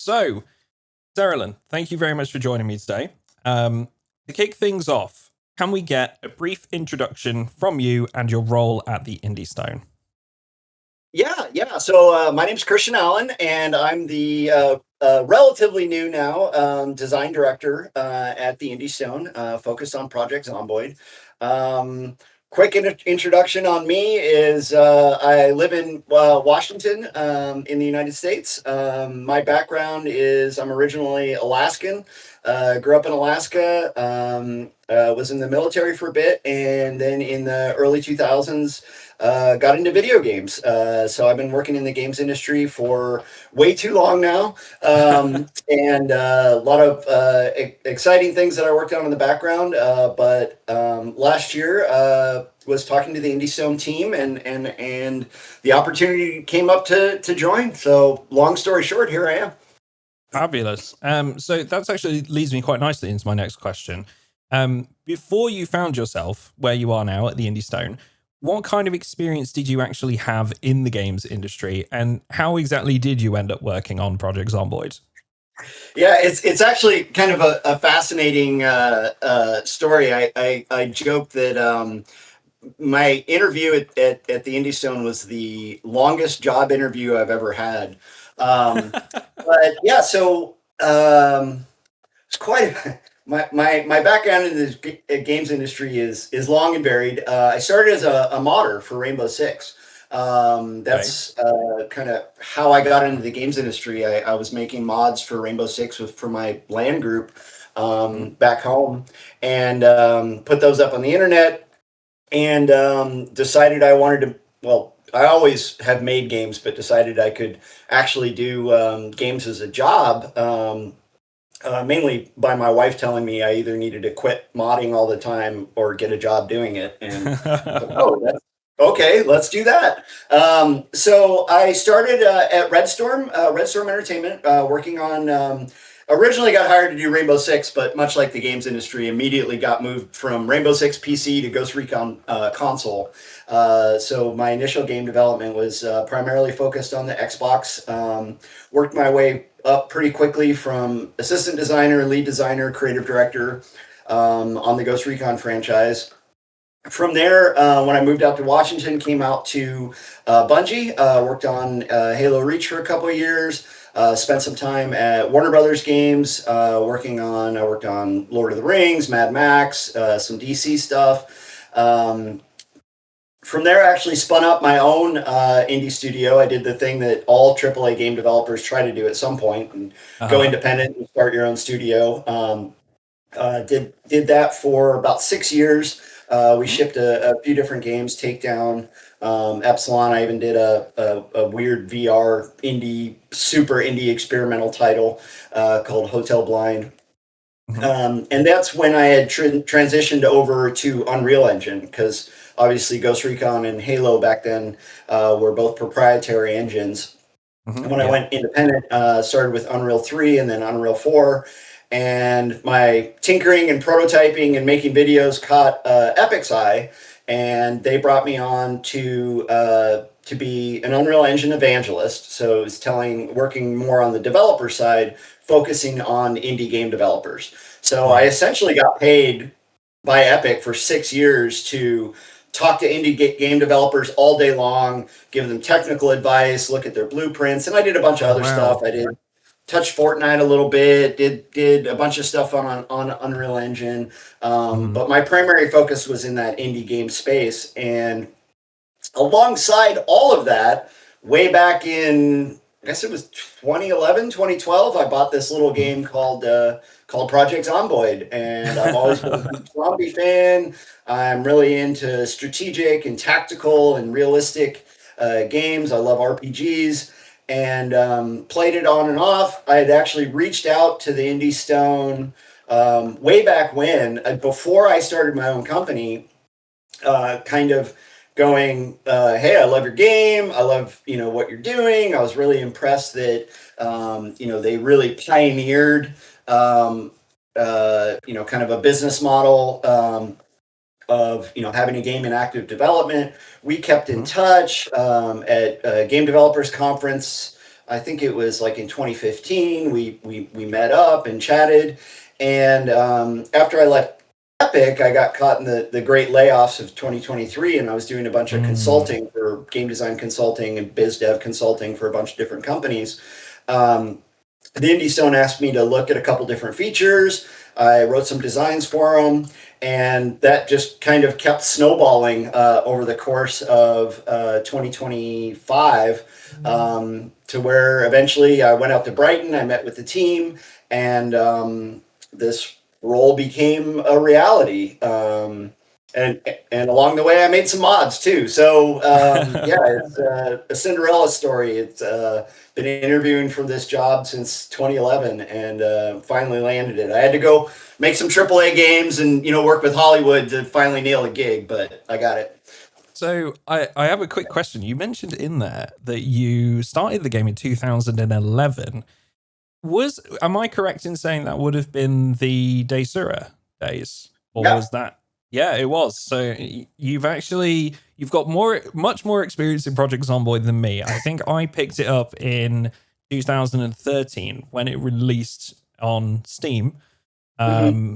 So, Serellan, thank you very much for joining me today. To kick things off, can we get a brief introduction from you and your role at the Indie Stone? Yeah. So my name's Christian Allen, and I'm the relatively new now design director at the Indie Stone, focused on Project Zomboid. Quick introduction on me is I live in Washington in the United States. My background is I'm originally Alaskan. Grew up in Alaska, was in the military for a bit, and then in the early 2000s, got into video games. So I've been working in the games industry for way too long now, and a lot of exciting things that I worked on in the background. But last year, was talking to the Indie Stone team, and the opportunity came up to join. So long story short, here I am. Fabulous. So that's actually leads me quite nicely into my next question. Before you found yourself where you are now at the Indie Stone, what kind of experience did you actually have in the games industry, and how exactly did you end up working on Project Zomboid? Yeah, it's actually kind of a fascinating story. I joke that my interview at the Indie Stone was the longest job interview I've ever had. But yeah, so it's quite my background in the games industry is long and varied. I started as a modder for Rainbow Six. That's kind of how I got into the games industry. I was making mods for Rainbow Six for my LAN group back home, and put those up on the internet, and decided I wanted to. Well, I always have made games, but decided I could actually do games as a job. Mainly by my wife telling me I either needed to quit modding all the time or get a job doing it. And that's okay, let's do that. So I started at Red Storm Entertainment, working on. Originally got hired to do Rainbow Six, but much like the games industry, immediately got moved from Rainbow Six PC to Ghost Recon console. So my initial game development was primarily focused on the Xbox. Worked my way up pretty quickly from assistant designer, lead designer, creative director on the Ghost Recon franchise. From there, when I moved out to Washington, came out to Bungie, worked on Halo Reach for a couple of years. Spent some time at Warner Brothers Games, I worked on Lord of the Rings, Mad Max, some DC stuff. From there, I actually spun up my own indie studio. I did the thing that all AAA game developers try to do at some point, and go independent and start your own studio. Did that for about 6 years. We shipped a few different games, Takedown, Epsilon. I even did a weird VR super indie experimental title called Hotel Blind. And that's when I had transitioned over to Unreal Engine, because obviously Ghost Recon and Halo back then were both proprietary engines. And when I went independent, started with Unreal 3 and then Unreal 4. And my tinkering and prototyping and making videos caught Epic's eye, and they brought me on to be an Unreal Engine evangelist. So it was working more on the developer side, focusing on indie game developers. So I essentially got paid by Epic for 6 years to talk to indie game developers all day long, give them technical advice, look at their blueprints, and I did a bunch of other stuff. I did touch Fortnite a little bit, did a bunch of stuff on Unreal Engine, but my primary focus was in that indie game space. And alongside all of that, way back in, I guess it was 2011, 2012, I bought this little game called Project Zomboid, and I've always been a zombie fan. I'm really into strategic and tactical and realistic games. I love RPGs. And played it on and off. I had actually reached out to the Indie Stone way back when, before I started my own company, kind of going, hey, I love your game. I love, what you're doing. I was really impressed that, they really pioneered, kind of a business model of having a game in active development. We kept in touch at a game developers conference I think it was like in 2015. We met up and chatted, and after I left Epic, I got caught in the great layoffs of 2023, and I was doing a bunch of Mm. consulting for game design consulting and biz dev consulting for a bunch of different companies. Um, the Indie Stone asked me to look at a couple different features. I wrote some designs for them, and that just kind of kept snowballing over the course of 2025 to where eventually I went out to Brighton. I met with the team, and this role became a reality. And along the way, I made some mods too. So yeah, it's a Cinderella story. It's been interviewing for this job since 2011, and finally landed it. I had to go make some AAA games and work with Hollywood to finally nail a gig, but I got it. So I have a quick question. You mentioned in there that you started the game in 2011. Am I correct in saying that would have been the Desura days, or Yeah. was that? Yeah, it was. So you've got much more experience in Project Zomboid than me. I think I picked it up in 2013 when it released on Steam. Mm-hmm.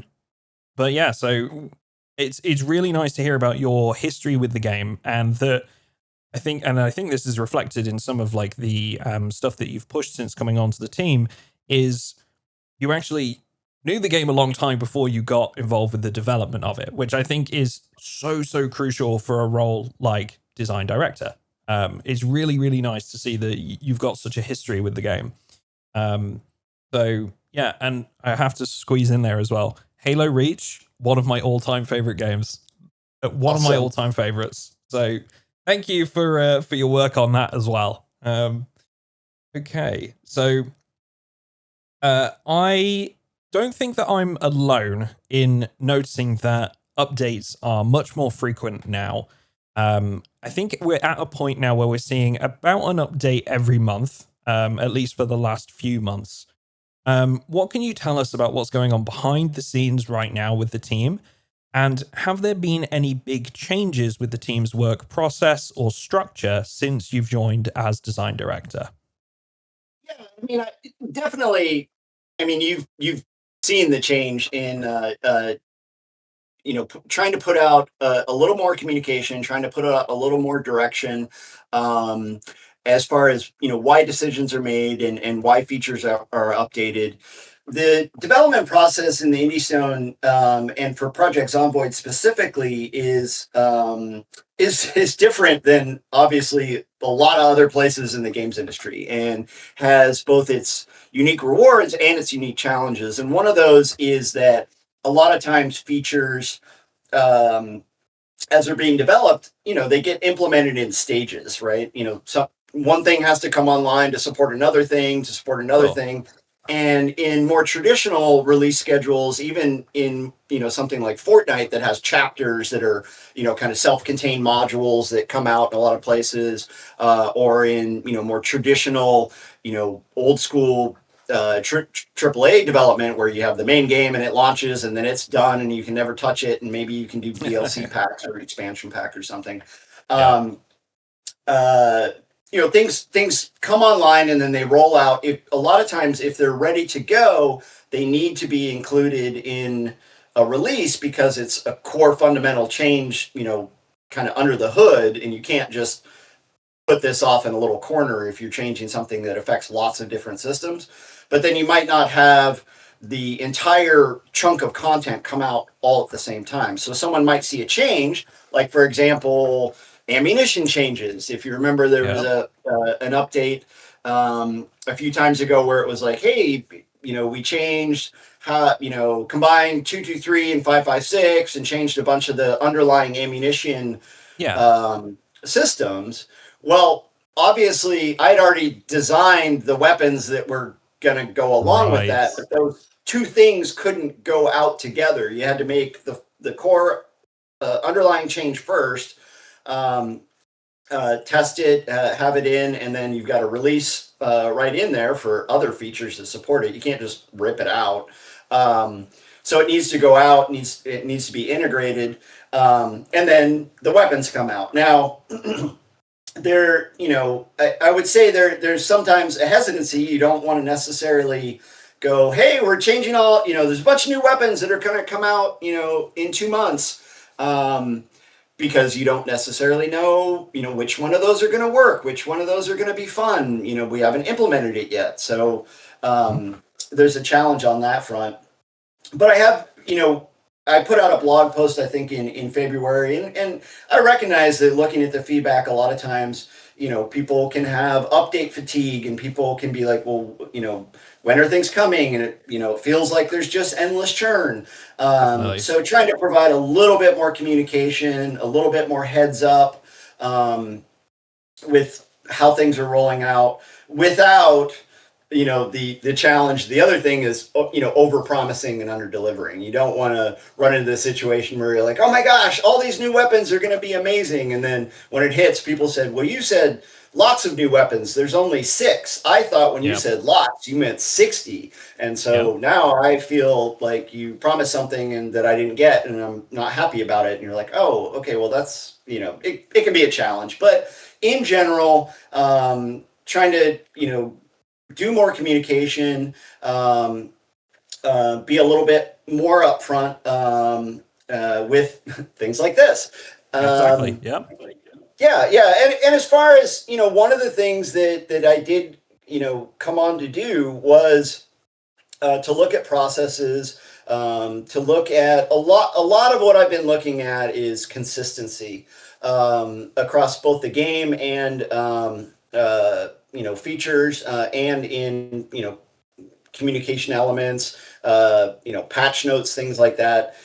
But yeah, so it's really nice to hear about your history with the game, and that I think this is reflected in some of like the stuff that you've pushed since coming onto the team. Is you actually knew the game a long time before you got involved with the development of it, which I think is so crucial for a role like design director. It's really nice to see that you've got such a history with the game. Um, so yeah, and I have to squeeze in there as well. Halo Reach, one of my all-time favorite games, one of my Awesome. all-time favorites. So thank you for your work on that as well. Okay, so I don't think that I'm alone in noticing that updates are much more frequent now. I think we're at a point now where we're seeing about an update every month, at least for the last few months. What can you tell us about what's going on behind the scenes right now with the team? And have there been any big changes with the team's work process or structure since you've joined as design director? Yeah, I mean, definitely. I mean, you've seen the change in trying to put out a little more communication, trying to put out a little more direction, um, as far as why decisions are made and why features are updated. The development process in the Indie Stone and for Project Zomboid specifically is different than obviously a lot of other places in the games industry, and has both its unique rewards and its unique challenges. And one of those is that a lot of times features, um, as they're being developed, they get implemented in stages, right? So one thing has to come online to support another thing, to support another Sure. thing. And in more traditional release schedules, even in something like Fortnite that has chapters that are kind of self-contained modules that come out in a lot of places, or in more traditional old school AAA development where you have the main game and it launches and then it's done and you can never touch it, and maybe you can do DLC packs or expansion pack or something. Yeah. Um, uh, things come online and then they roll out. If a lot of times, if they're ready to go, they need to be included in a release because it's a core fundamental change, kind of under the hood, and you can't just put this off in a little corner if you're changing something that affects lots of different systems. But then you might not have the entire chunk of content come out all at the same time. So someone might see a change, like for example, ammunition changes. If you remember, there was Yeah. an update a few times ago where it was like, hey, we changed how combined 223 and 556 and changed a bunch of the underlying ammunition Yeah. um, systems. Well, obviously, I'd already designed the weapons that were going to go along with Right. that, but those two things couldn't go out together. You had to make the core underlying change first, um, test it, have it in, and then you've got a release right in there for other features that support it. You can't just rip it out. So it needs to go out. It needs to be integrated, and then the weapons come out now. there, I would say there's sometimes a hesitancy. You don't want to necessarily go, hey, we're changing all, there's a bunch of new weapons that are going to come out, in 2 months. Because you don't necessarily know, which one of those are going to work, which one of those are going to be fun. We haven't implemented it yet. So there's a challenge on that front. But I have, I put out a blog post, I think, in February, and I recognize that looking at the feedback, a lot of times, people can have update fatigue, and people can be like, well, when are things coming? And it feels like there's just endless churn. So trying to provide a little bit more communication, a little bit more heads up with how things are rolling out without the challenge. The other thing is, over promising and under delivering. You don't want to run into the situation where you're like, oh my gosh, all these new weapons are going to be amazing. And then when it hits, people said, well, you said lots of new weapons. There's only 6. I thought when you said lots, you meant 60. And so now I feel like you promised something and that I didn't get, and I'm not happy about it. And you're like, oh, okay, well, that's, it can be a challenge. But in general, trying to, do more communication, be a little bit more upfront with things like this. Exactly. Yeah. Yeah. And as far as, one of the things that I did, come on to do was to look at processes, to look at a lot of what I've been looking at is consistency across both the game and features and in communication elements, patch notes, things like that,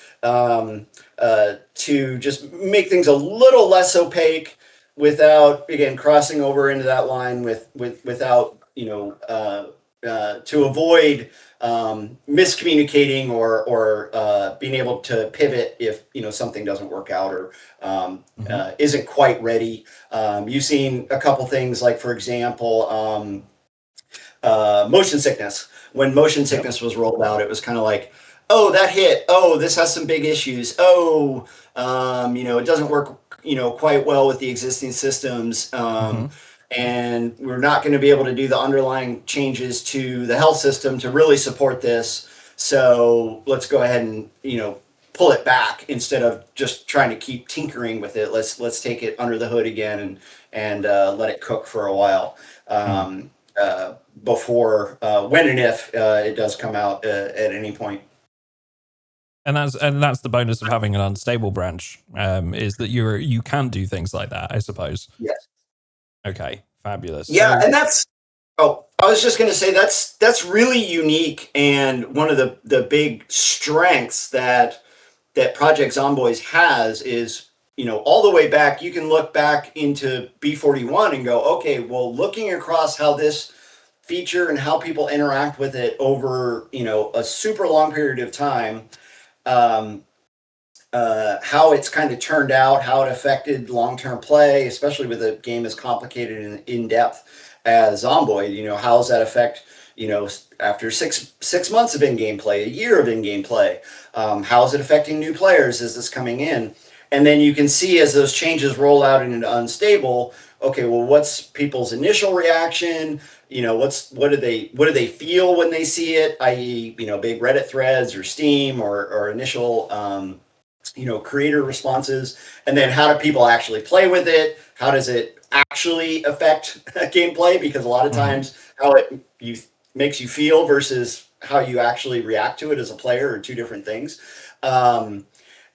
to just make things a little less opaque without, again, crossing over into that line without to avoid miscommunicating or being able to pivot if something doesn't work out or isn't quite ready. You've seen a couple things, like, for example, motion sickness. When motion sickness was rolled out, it was kind of like, oh, that hit. Oh, this has some big issues. Oh, it doesn't work quite well with the existing systems. And we're not going to be able to do the underlying changes to the health system to really support this. So let's go ahead and, pull it back instead of just trying to keep tinkering with it. Let's take it under the hood again and let it cook for a while before when and if it does come out at any point. And that's the bonus of having an unstable branch, is that you can do things like that, I suppose. Yes. Okay, fabulous. Yeah, and that's. Oh, I was just going to say that's really unique, and one of the big strengths that Project Zomboid has is, all the way back. You can look back into B41 and go, okay, well, looking across how this feature and how people interact with it over a super long period of time. How it's kind of turned out, how it affected long-term play, especially with a game as complicated and in-depth as Zomboid. How does that affect, after six months of in-game play, a year of in-game play? How is it affecting new players as this coming in? And then you can see as those changes roll out into unstable, okay, well, what's people's initial reaction? What do they feel when they see it? I.e., big Reddit threads or Steam or initial creator responses, and then how do people actually play with it? How does it actually affect gameplay? Because a lot of times how it makes you feel versus how you actually react to it as a player are two different things.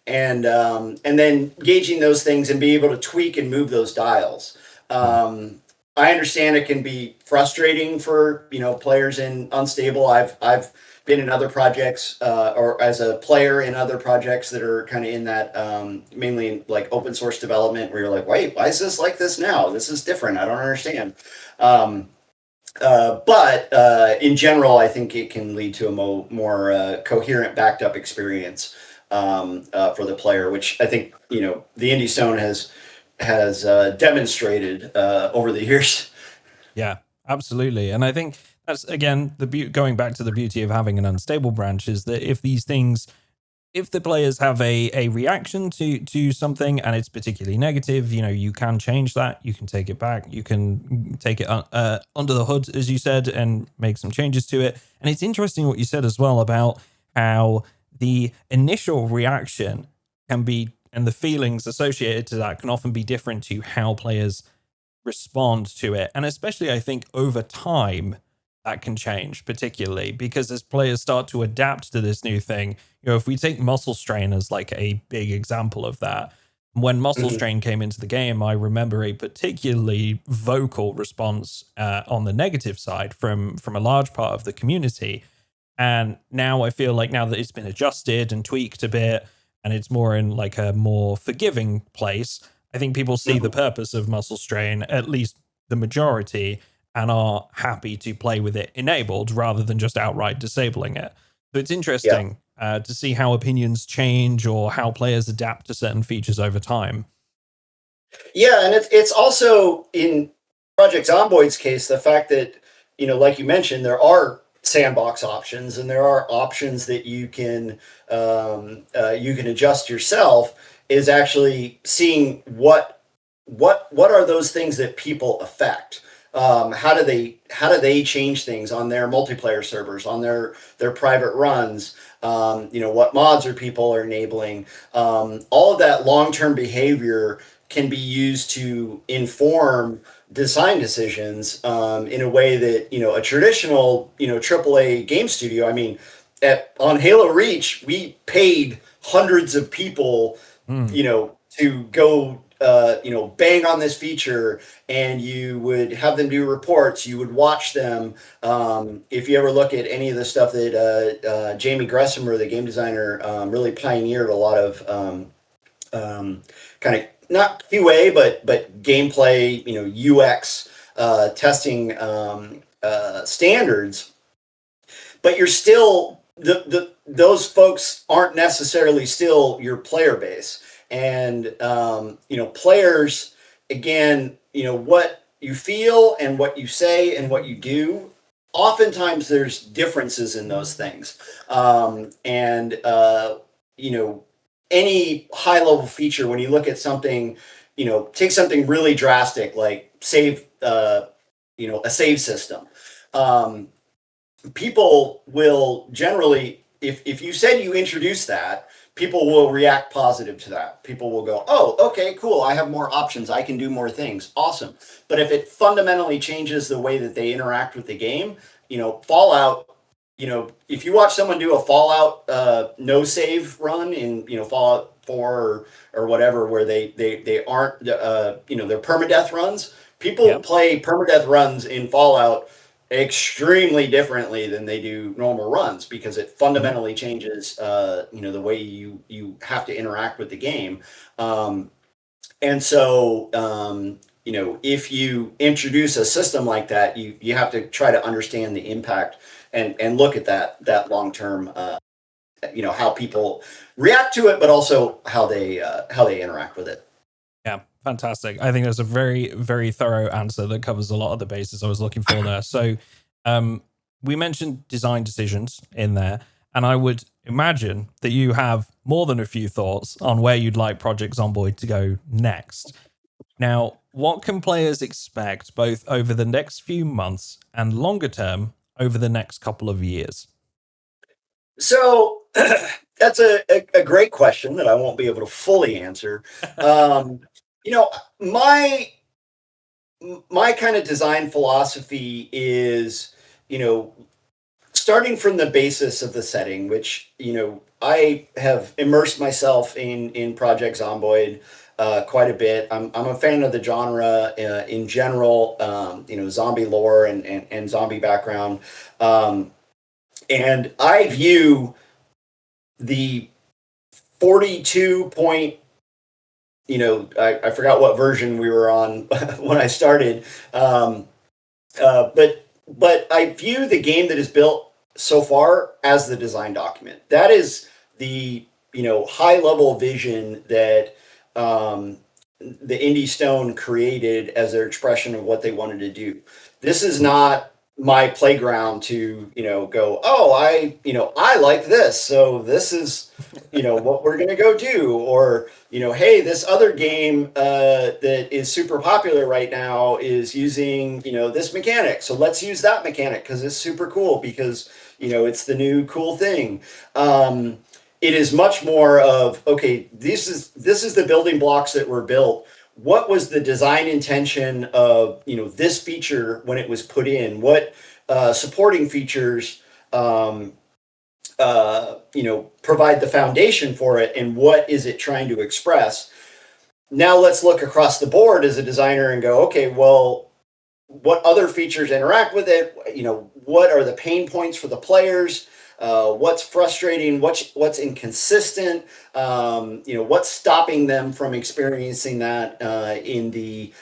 And then gauging those things and be able to tweak and move those dials. I understand it can be frustrating for players in unstable. I've been in other projects or as a player in other projects that are kind of in that mainly in like open source development, where you're like, wait, why is this like this now? This is different. I don't understand. But in general, I think it can lead to a more coherent, backed up experience for the player, which I think the Indie Stone has demonstrated over the years. Yeah, absolutely. And I think that's, again, going back to the beauty of having an unstable branch, is that if these things if the players have a reaction to something and it's particularly negative, you can change that. You can take it back. You can take it under the hood, as you said, and make some changes to it. And it's interesting what you said as well about how the initial reaction can be, and the feelings associated to that can often be different to how players respond to it. And especially, I think, over time, that can change, particularly because as players start to adapt to this new thing, if we take muscle strain as like a big example of that, when muscle strain came into the game, I remember a particularly vocal response on the negative side from a large part of the community. And now I feel like now that it's been adjusted and tweaked a bit and it's more in like a more forgiving place, I think people see the purpose of muscle strain, at least the majority, and are happy to play with it enabled rather than just outright disabling it. So it's interesting to see how opinions change or how players adapt to certain features over time. Yeah, and it's also in Project Zomboid's case, the fact that, like you mentioned, there are sandbox options and there are options that you can adjust yourself, is actually seeing what are those things that people affect. How do they change things on their multiplayer servers, on their private runs? What mods are people enabling? All of that long-term behavior can be used to inform design decisions in a way that a traditional AAA game studio. I mean, on Halo Reach, we paid hundreds of people, to go bang on this feature, and you would have them do reports. You would watch them. If you ever look at any of the stuff that Jamie Gressimer, the game designer, really pioneered a lot of kind of not QA but gameplay, UX testing standards. But you're still those folks aren't necessarily still your player base. And, players, again, what you feel and what you say and what you do, oftentimes there's differences in those things. Any high level feature, when you look at something, take something really drastic, like a save system. People will generally, if you said you introduce that, people will react positive to that. People will go, oh, okay, cool. I have more options. I can do more things. Awesome. But if it fundamentally changes the way that they interact with the game, Fallout, if you watch someone do a Fallout no save run in, Fallout 4 or whatever, where they aren't, they're permadeath runs, people play permadeath runs in Fallout extremely differently than they do normal runs, because it fundamentally changes the way you have to interact with the game. And so if you introduce a system like that, you have to try to understand the impact and look at that long term, how people react to it, but also how they interact with it. Yeah, fantastic. I think that's a very, very thorough answer that covers a lot of the bases I was looking for there. So we mentioned design decisions in there, and I would imagine that you have more than a few thoughts on where you'd like Project Zomboid to go next. Now, what can players expect both over the next few months and longer term over the next couple of years? So that's a great question that I won't be able to fully answer. My kind of design philosophy is, starting from the basis of the setting, which, I have immersed myself in Project Zomboid quite a bit. I'm a fan of the genre in general, zombie lore and zombie background. And I view the 42 point, I forgot what version we were on when I started. But I view the game that is built so far as the design document. That is the, high level vision that the Indie Stone created as their expression of what they wanted to do. This is not my playground to, go, oh, I like this. So this is what we're going to go do, or, hey, this other game that is super popular right now is using, this mechanic. So let's use that mechanic because it's super cool because, it's the new cool thing. It is much more of, okay, this is the building blocks that were built. What was the design intention of, this feature when it was put in? What supporting features provide the foundation for it, and what is it trying to express? Now let's look across the board as a designer and go, okay, well, what other features interact with it? What are the pain points for the players? What's frustrating? What's inconsistent? What's stopping them from experiencing that in the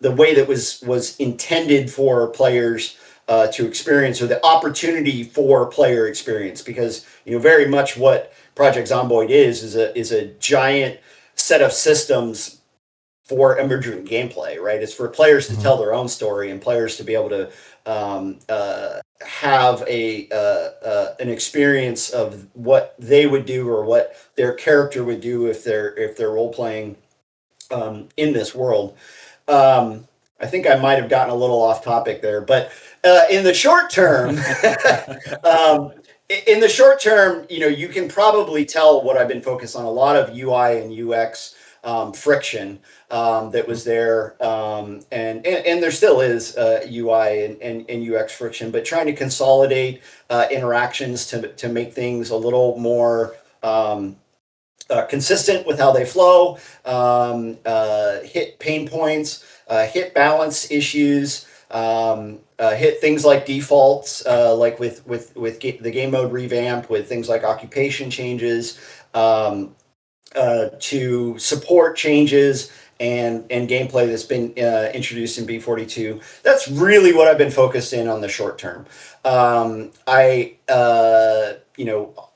way that was intended for players to experience, or the opportunity for player experience? Because very much what Project Zomboid is a giant set of systems for emergent gameplay, right? It's for players to tell their own story, and players to be able to have an experience of what they would do, or what their character would do if they're role playing in this world. I think I might have gotten a little off topic there, but in the short term, you can probably tell what I've been focused on: a lot of UI and UX friction that was there, and there still is UI and UX friction, but trying to consolidate interactions to make things a little more consistent with how they flow, hit pain points, hit balance issues, hit things like defaults, like with the game mode revamp, with things like occupation changes, to support changes and gameplay that's been introduced in B42. That's really what I've been focused in on the short term.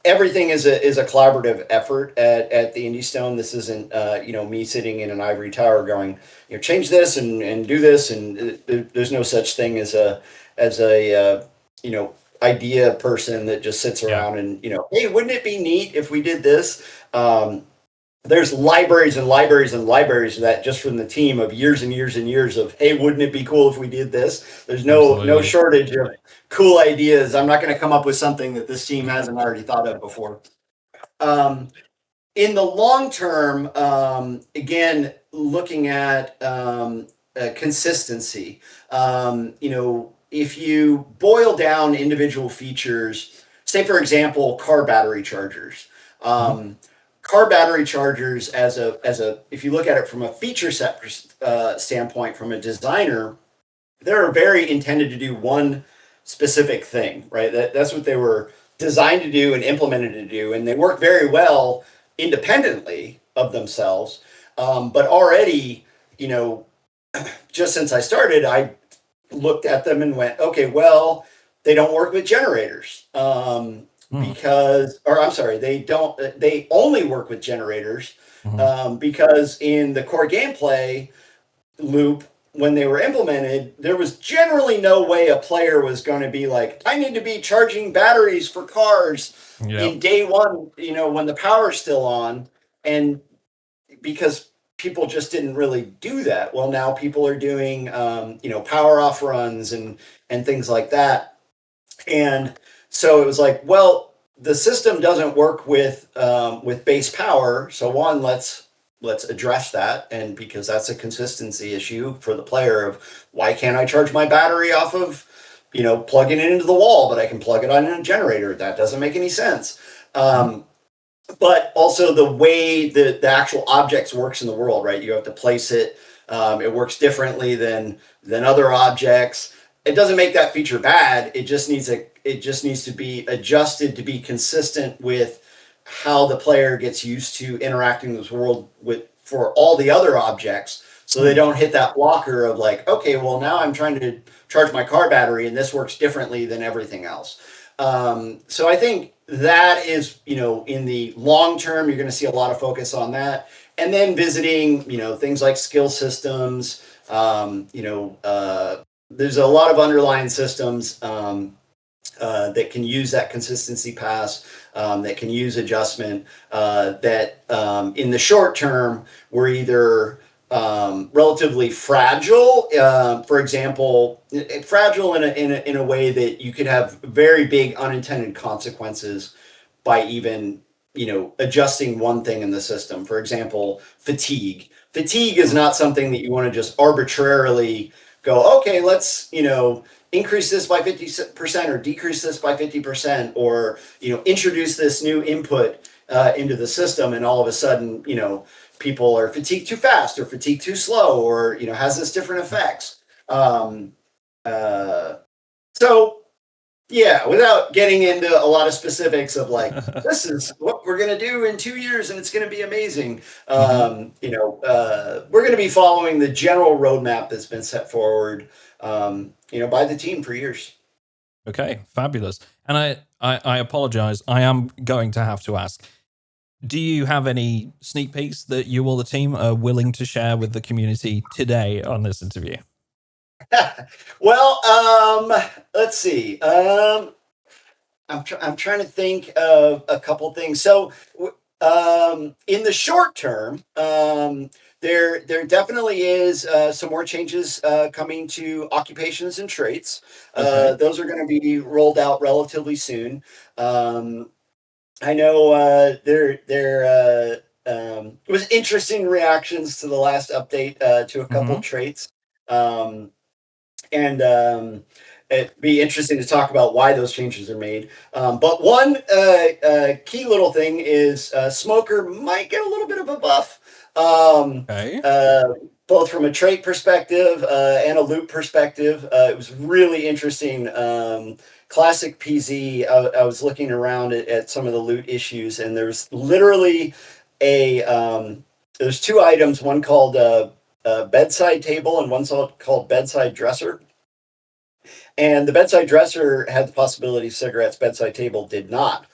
Everything is a collaborative effort at the Indie Stone. This isn't me sitting in an ivory tower going, change this and do this, and there's no such thing as a idea person that just sits around and hey, wouldn't it be neat if we did this? There's libraries and libraries and libraries of that, just from the team, of years and years and years of, hey, wouldn't it be cool if we did this? There's no shortage of cool ideas. I'm not going to come up with something that this team hasn't already thought of before. In the long term, again, looking at consistency, if you boil down individual features, say, for example, car battery chargers. Car battery chargers, if you look at it from a feature set standpoint, from a designer, they're very intended to do one specific thing, right? That's what they were designed to do and implemented to do, and they work very well independently of themselves. But already, just since I started, I looked at them and went, okay, well, they don't work with generators. They only work with generators because in the core gameplay loop, when they were implemented, there was generally no way a player was going to be like, I need to be charging batteries for cars in day one, when the power's still on, and because people just didn't really do that. Well, now people are doing, power off runs and things like that. And so it was like, well, the system doesn't work with base power. So let's address that. And because that's a consistency issue for the player of, why can't I charge my battery off of, plugging it into the wall, but I can plug it on a generator? That doesn't make any sense. But also the way that the actual objects works in the world, right? You have to place it. It works differently than other objects. It doesn't make that feature bad. It just needs to be adjusted to be consistent with how the player gets used to interacting with this world for all the other objects, so they don't hit that blocker of like, okay, well, now I'm trying to charge my car battery and this works differently than everything else. So I think that is, in the long term, you're going to see a lot of focus on that. And then visiting, things like skill systems, there's a lot of underlying systems that can use that consistency pass, that can use adjustment, that in the short term were either relatively fragile, for example, fragile in a way that you could have very big unintended consequences by even adjusting one thing in the system. For example, fatigue. Fatigue is not something that you want to just arbitrarily go, okay, let's increase this by 50% or decrease this by 50%, or introduce this new input into the system, and all of a sudden people are fatigued too fast or fatigued too slow, or has this different effects. So yeah, without getting into a lot of specifics of like, this is what we're going to do in 2 years and it's going to be amazing. We're going to be following the general roadmap that's been set forward, by the team for years. Okay, fabulous. And I apologize. I am going to have to ask, do you have any sneak peeks that you or the team are willing to share with the community today on this interview? Well, let's see. I'm trying to think of a couple things. So, in the short term, there definitely is some more changes coming to occupations and traits. Okay. Those are going to be rolled out relatively soon. I know there was interesting reactions to the last update to a couple traits. And it'd be interesting to talk about why those changes are made. But one key little thing is Smoker might get a little bit of a buff, Okay. both from a trait perspective and a loot perspective. It was really interesting. Classic PZ, I was looking around at some of the loot issues, and there's literally there's two items, one called bedside table and one's called bedside dresser. And the bedside dresser had the possibility of cigarettes, bedside table did not.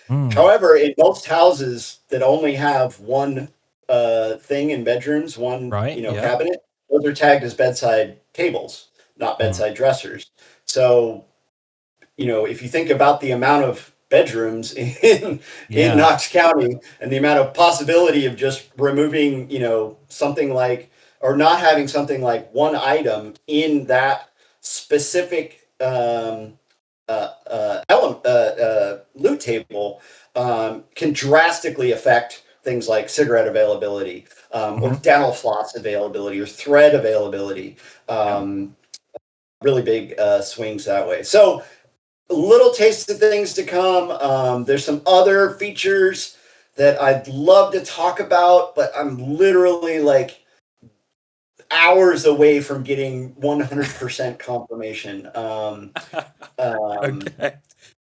However, in most houses that only have one thing in bedrooms, one cabinet, those are tagged as bedside tables, not bedside dressers. So, if you think about the amount of bedrooms in Knox County and the amount of possibility of just removing, something like, or not having something like one item in that specific loot table can drastically affect things like cigarette availability, or dental floss availability, or thread availability. Really big swings that way. So a little taste of things to come. There's some other features that I'd love to talk about, but I'm literally like hours away from getting 100% confirmation. Okay.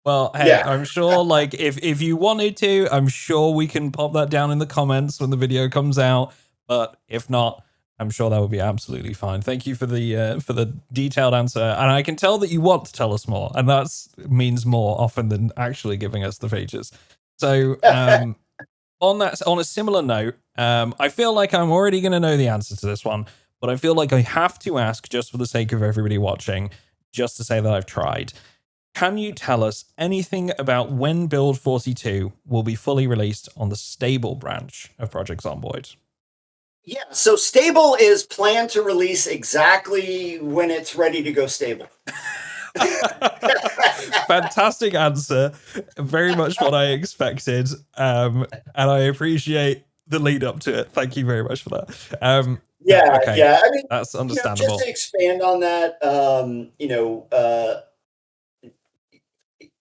Well, hey, I'm sure, like, if you wanted to, I'm sure we can pop that down in the comments when the video comes out. But if not, I'm sure that would be absolutely fine. Thank you for the detailed answer, and I can tell that you want to tell us more, and that means more often than actually giving us the features. So, on a similar note, I feel like I'm already going to know the answer to this one, but I feel like I have to ask just for the sake of everybody watching, just to say that I've tried. Can you tell us anything about when Build 42 will be fully released on the stable branch of Project Zomboid? Yeah, so stable is planned to release exactly when it's ready to go stable. Fantastic answer. Very much what I expected. And I appreciate the lead up to it. Thank you very much for that. Okay. Yeah. I mean, that's understandable. just to expand on that,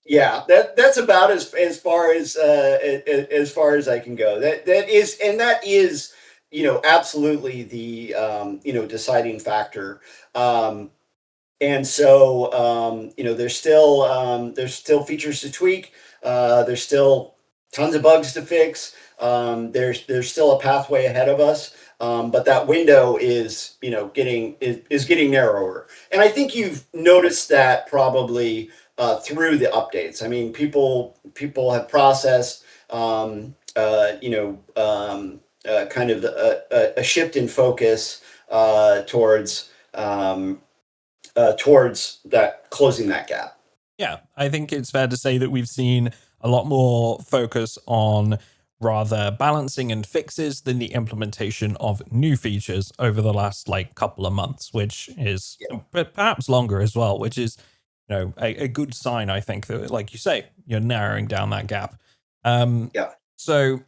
yeah, that's about as far as I can go. That is absolutely the deciding factor. And so there's still features to tweak. There's still tons of bugs to fix. There's still a pathway ahead of us. But that window is getting narrower. And I think you've noticed that probably through the updates. I mean, people have processed kind of a shift in focus towards that, closing that gap. Yeah, I think it's fair to say that we've seen a lot more focus on rather balancing and fixes than the implementation of new features over the last like couple of months, which is Yeah. perhaps longer as well, which is a good sign. I think that, like you say, you're narrowing down that gap. Yeah. So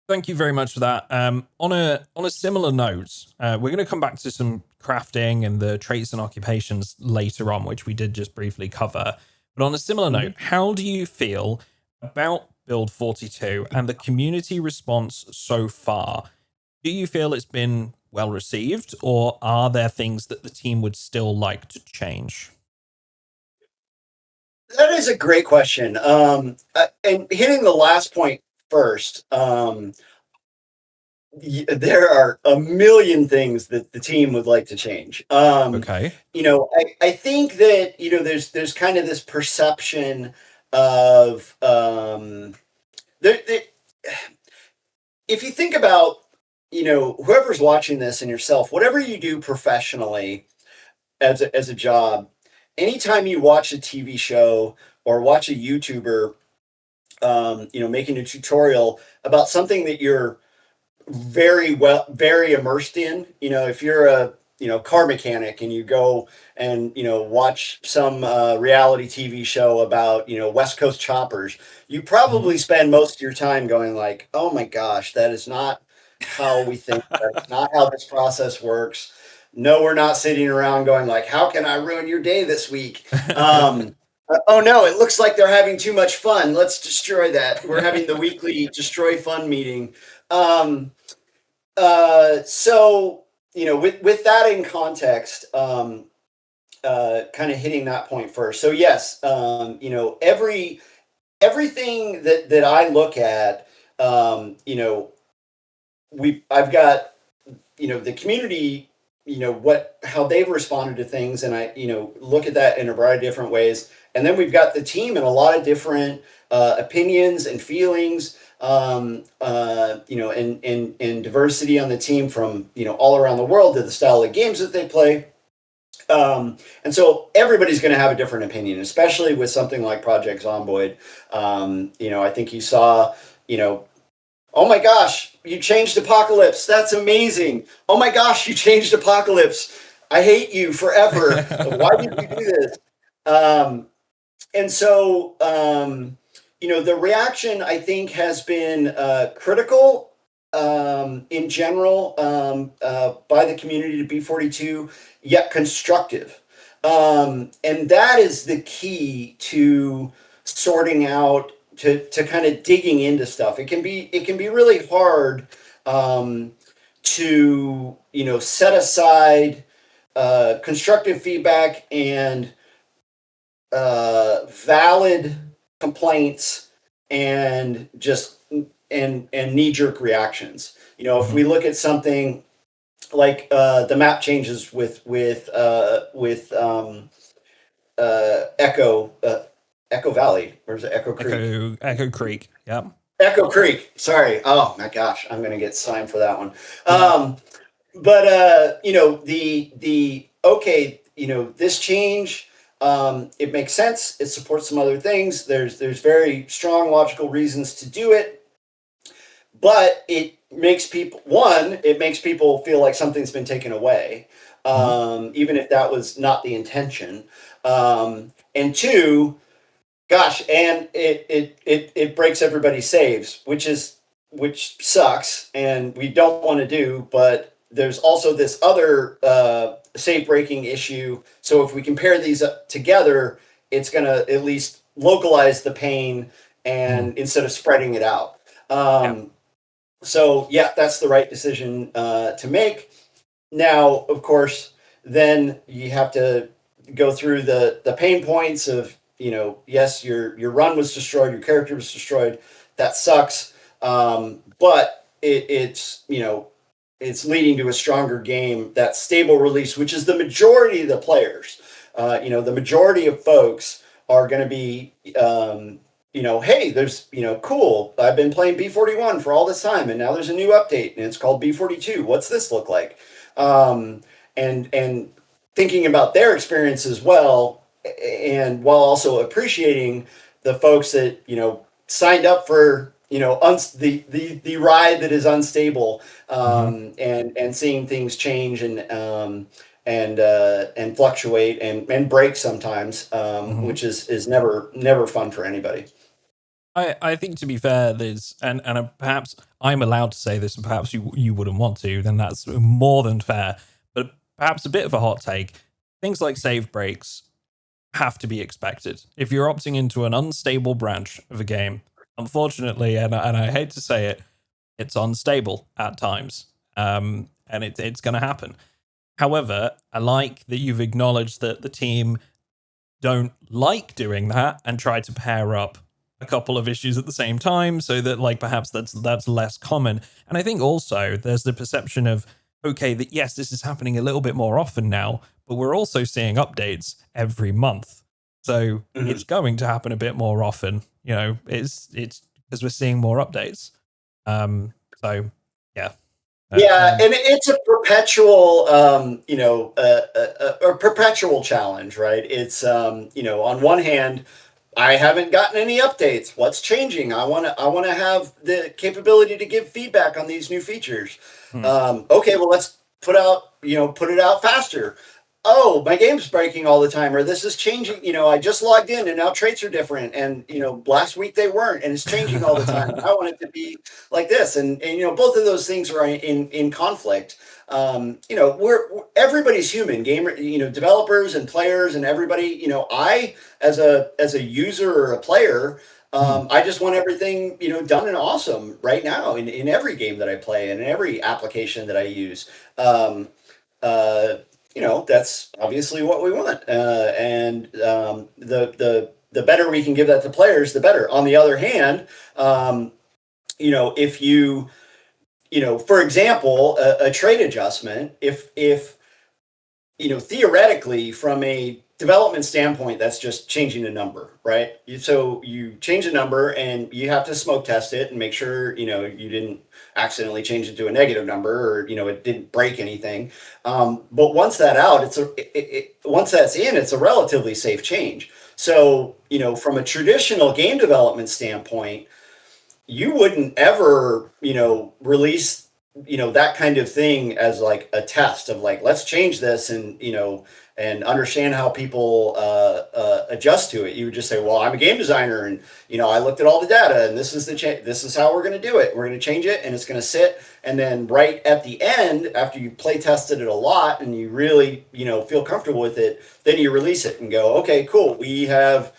thank you very much for that. On a similar note, we're going to come back to some crafting and the traits and occupations later on, which we did just briefly cover. But on a similar note, Mhm. how do you feel about Build 42 and the community response so far? Do you feel it's been well received, or are there things that the team would still like to change? That is a great question. And hitting the last point first, there are a million things that the team would like to change. Okay. I think that there's kind of this perception of there, if you think about whoever's watching this and yourself, whatever you do professionally as a job, anytime you watch a TV show or watch a YouTuber, making a tutorial about something that you're very immersed in. If you're a car mechanic and you go and watch some reality TV show about West Coast choppers, you Hmm. probably spend most of your time going like, "Oh my gosh, that is not how we think. That's not how this process works." No, we're not sitting around going like, "How can I ruin your day this week?" Oh no, it looks like they're having too much fun. Let's destroy that. We're having the weekly destroy fun meeting. Um, so with that in context, kind of hitting that point first. So yes, everything that I look at, I've got the community, how they've responded to things, and I look at that in a variety of different ways, and then we've got the team and a lot of different opinions and feelings, and diversity on the team from all around the world to the style of games that they play. And so everybody's going to have a different opinion, especially with something like Project Zomboid. I think you saw, oh my gosh, you changed Apocalypse. That's amazing. Oh my gosh, you changed Apocalypse. I hate you forever. Why did you do this? Um, and so, the reaction I think has been critical in general by the community to B42, yet constructive. And that is the key to sorting out, to kind of digging into stuff. It can be really hard to set aside constructive feedback and valid complaints and just and knee jerk reactions. If Mhm. we look at something like the map changes with Echo Valley, or is it Echo Creek? Echo Creek. Yep. Echo Creek. Sorry. Oh my gosh, I'm gonna get signed for that one. Yeah. But the okay, this change, it makes sense. It supports some other things. There's very strong logical reasons to do it, but it makes people feel like something's been taken away, Mhm. even if that was not the intention. And two, gosh, and it breaks everybody's saves, which sucks, and we don't want to do. But there's also this other save breaking issue. So if we compare these up together, it's gonna at least localize the pain, Mm. and instead of spreading it out. Yeah. So yeah, that's the right decision to make. Now, of course, then you have to go through the pain points of yes, your run was destroyed, your character was destroyed. That sucks, but it's leading to a stronger game. That stable release, which is the majority of the players, the majority of folks are going to be. Hey, there's, cool. I've been playing B41 for all this time, and now there's a new update, and it's called B42. What's this look like? And thinking about their experience as well, and while also appreciating the folks that signed up for the ride that is unstable, Hmm. and seeing things change and fluctuate and break sometimes, Hmm. which is never fun for anybody. I think, to be fair, there's and perhaps I'm allowed to say this, and perhaps you wouldn't want to, then that's more than fair. But perhaps a bit of a hot take. Things like save breaks have to be expected. If you're opting into an unstable branch of a game, unfortunately, and I hate to say it, it's unstable at times, and it's going to happen. However, I like that you've acknowledged that the team don't like doing that and try to pair up a couple of issues at the same time, so that, like, perhaps that's less common. And I think also there's the perception of, okay, that yes, this is happening a little bit more often now, but we're also seeing updates every month, so Mhm. it's going to happen a bit more often. It's because we're seeing more updates. So yeah. Yeah, Um, and it's a perpetual, a perpetual challenge, right? It's, on one hand, I haven't gotten any updates. What's changing? I want to have the capability to give feedback on these new features. hmm. Okay, well, let's put it out faster. Oh, my game's breaking all the time, or this is changing. I just logged in and now traits are different, and last week they weren't, and it's changing all the time. I want it to be like this, and both of those things are in conflict. Everybody's human, gamer, developers and players and everybody. I, as a user or a player, Hmm. I just want everything done and awesome right now in every game that I play and in every application that I use. Um, uh, that's obviously what we want, and the better we can give that to players, the better. On the other hand, if for example, a trade adjustment, if theoretically, from a development standpoint, that's just changing a number, right? So you change a number and you have to smoke test it and make sure, you didn't accidentally change it to a negative number, or, it didn't break anything. But once that out, once that's in, it's a relatively safe change. So, from a traditional game development standpoint, you wouldn't ever, release, that kind of thing as like a test of like, let's change this and understand how people adjust to it. You would just say, well, I'm a game designer and, I looked at all the data and this is this is how we're going to do it. We're going to change it and it's going to sit. And then right at the end, after you play tested it a lot and you really, feel comfortable with it, then you release it and go, okay, cool. We have,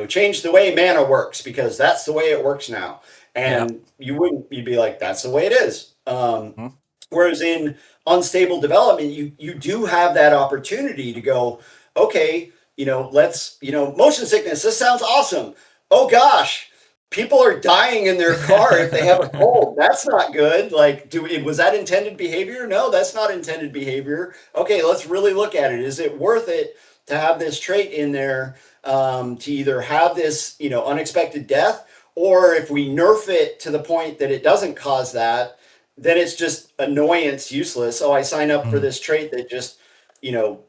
change the way mana works because that's the way it works now. Yeah. And you'd be like, that's the way it is. Mhm. Whereas in unstable development, you do have that opportunity to go, okay, let's, motion sickness. This sounds awesome. Oh gosh, people are dying in their car if they have a cold. That's not good. Like, was that intended behavior? No, that's not intended behavior. Okay, let's really look at it. Is it worth it to have this trait in there, to either have this, unexpected death, or if we nerf it to the point that it doesn't cause that, then it's just annoyance, useless. Oh, I sign up for Mm. this trait that just,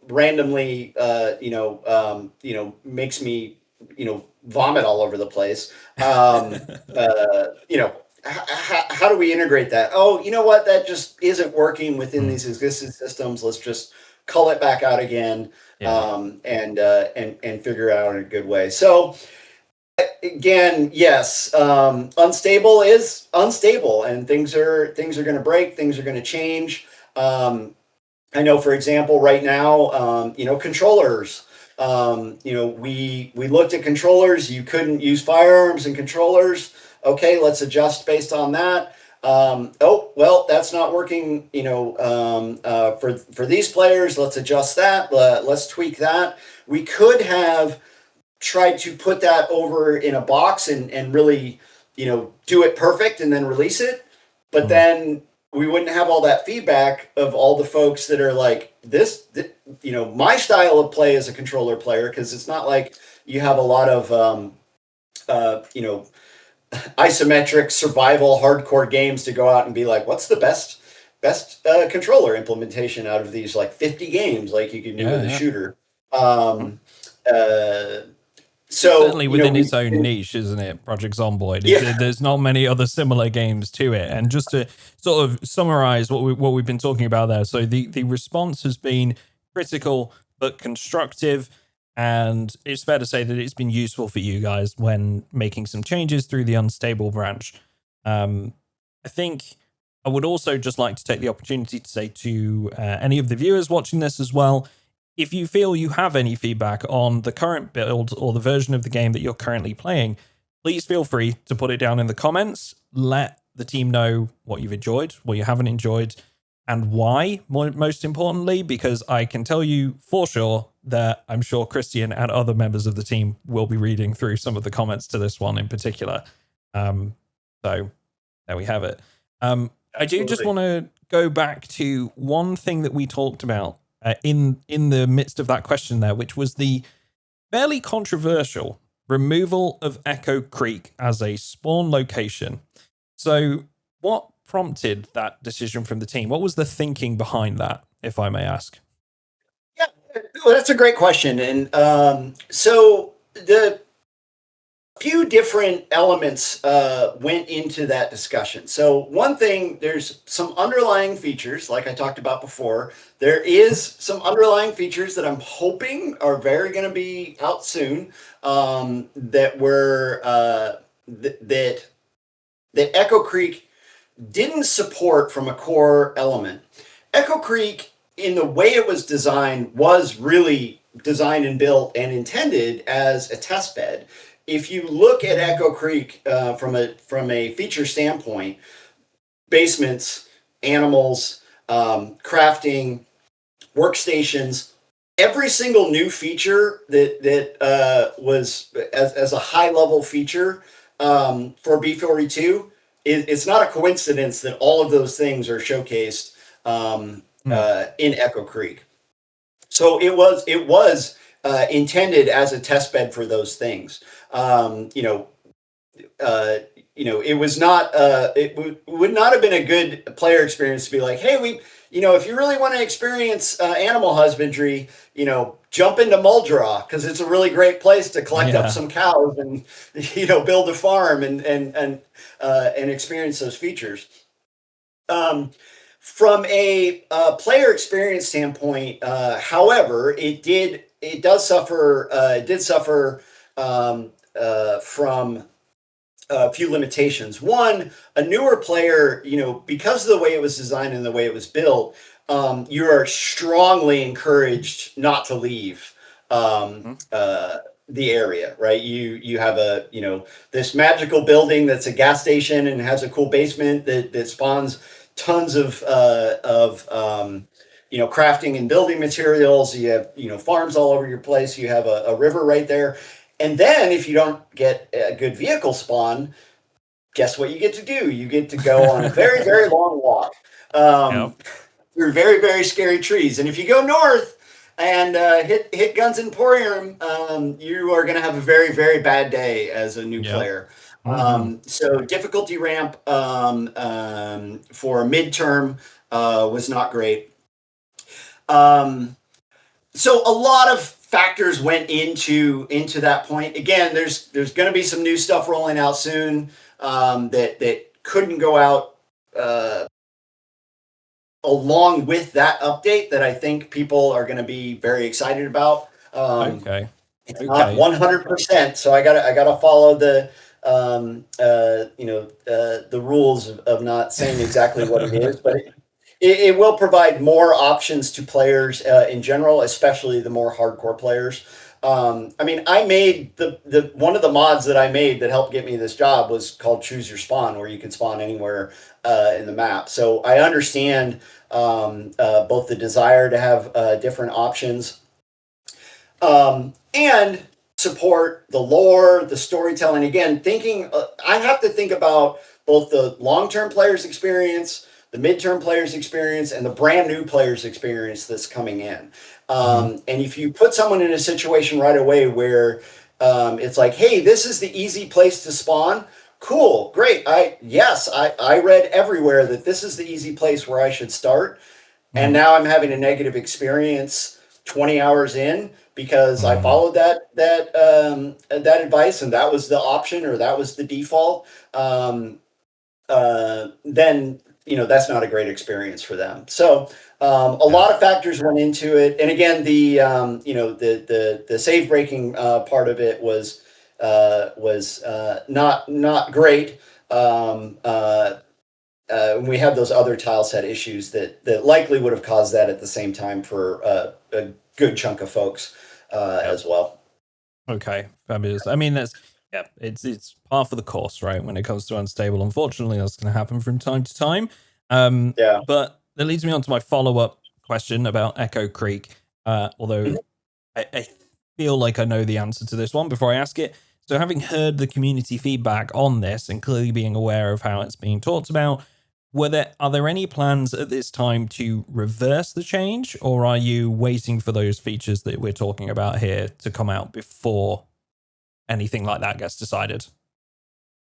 randomly, makes me, vomit all over the place. How do we integrate that? Oh, you know what? That just isn't working within Mm. these existing systems. Let's just cull it back out again, Yeah. and figure it out in a good way. So again, yes, unstable is unstable, and things are going to break, things are going to change. I know, for example, right now, controllers. We looked at controllers. You couldn't use firearms and controllers. Okay, let's adjust based on that. Oh well, that's not working. For these players, let's adjust that. Let's tweak that. We could have tried to put that over in a box and really, do it perfect and then release it. But Mm. then we wouldn't have all that feedback of all the folks that are like my style of play as a controller player, because it's not like you have a lot of, uh, you know, isometric survival hardcore games to go out and be like, what's the best controller implementation out of these like 50 games like you can do Yeah. with a Yeah. shooter. Um, uh, It's certainly you know, within its own niche, isn't it? Project Zomboid. yeah, There's not many other similar games to it. And just to sort of summarize what we've been talking about there, so the response has been critical but constructive, and it's fair to say that it's been useful for you guys when making some changes through the unstable branch. I think I would also just like to take the opportunity to say to any of the viewers watching this as well, if you feel you have any feedback on the current build or the version of the game that you're currently playing, please feel free to put it down in the comments. Let the team know what you've enjoyed, what you haven't enjoyed, and why, most importantly, because I can tell you for sure that I'm sure Christian and other members of the team will be reading through some of the comments to this one in particular. So there we have it. I do just want to go back to one thing that we talked about in the midst of that question there, which was the fairly controversial removal of Echo Creek as a spawn location. So what prompted that decision from the team? What was the thinking behind that, if I may ask? yeah. Well, that's a great question, and so the few different elements went into that discussion. So one thing, there's some underlying features, like I talked about before. There is some underlying features that I'm hoping are very going to be out soon, that were that Echo Creek didn't support from a core element. Echo Creek, in the way it was designed, was really designed and built and intended as a test bed. If you look at Echo Creek from a feature standpoint, basements, animals, crafting, workstations, every single new feature that was as a high level feature for B42, it's not a coincidence that all of those things are showcased in Echo Creek. So it was intended as a test bed for those things. It was not. Would not have been a good player experience to be like, hey, if you really want to experience animal husbandry, jump into Muldraw because it's a really great place to collect up some cows and build a farm and experience those features. From a player experience standpoint, however, it did suffer from a few limitations. One, a newer player, because of the way it was designed and the way it was built, you are strongly encouraged not to leave the area, right? You have this magical building that's a gas station and has a cool basement that spawns tons of crafting and building materials. You have farms all over your place. You have a river right there. And then if you don't get a good vehicle spawn, guess what you get to do? You get to go on a very, very long walk through very, very scary trees. And if you go north and hit Guns Emporium, you are going to have a very, very bad day as a new player. So difficulty ramp for midterm was not great. So a lot of factors went into that point. Again, there's going to be some new stuff rolling out soon that couldn't go out along with that update that I think people are going to be very excited about. It's not 100%, so I gotta follow the rules of not saying exactly what it is, but it will provide more options to players in general, especially the more hardcore players. I made the one of the mods that I made that helped get me this job was called Choose Your Spawn, where you can spawn anywhere in the map. So I understand both the desire to have different options and support the lore, the storytelling. Again, I have to think about both the long-term players experience, the midterm players experience, and the brand new players experience that's coming in. And if you put someone in a situation right away where it's like, hey, this is the easy place to spawn. Cool, great. I read everywhere that this is the easy place where I should start. And now I'm having a negative experience. 20 hours in because I Mm, followed that advice and that was the option or that was the default, then that's not a great experience for them. So a yeah. lot of factors went into it, and again, the save breaking part of it was not great. Um, uh, we had those other tile set issues that likely would have caused that at the same time for a good chunk of folks Yeah. as well. Okay, fabulous. I mean, that's yeah, it's par for the course, right? When it comes to unstable, unfortunately, that's going to happen from time to time. Yeah. But that leads me on to my follow up question about Echo Creek. Although I feel like I know the answer to this one before I ask it. So, having heard the community feedback on this and clearly being aware of how it's being talked about, are there any plans at this time to reverse the change, or are you waiting for those features that we're talking about here to come out before anything like that gets decided?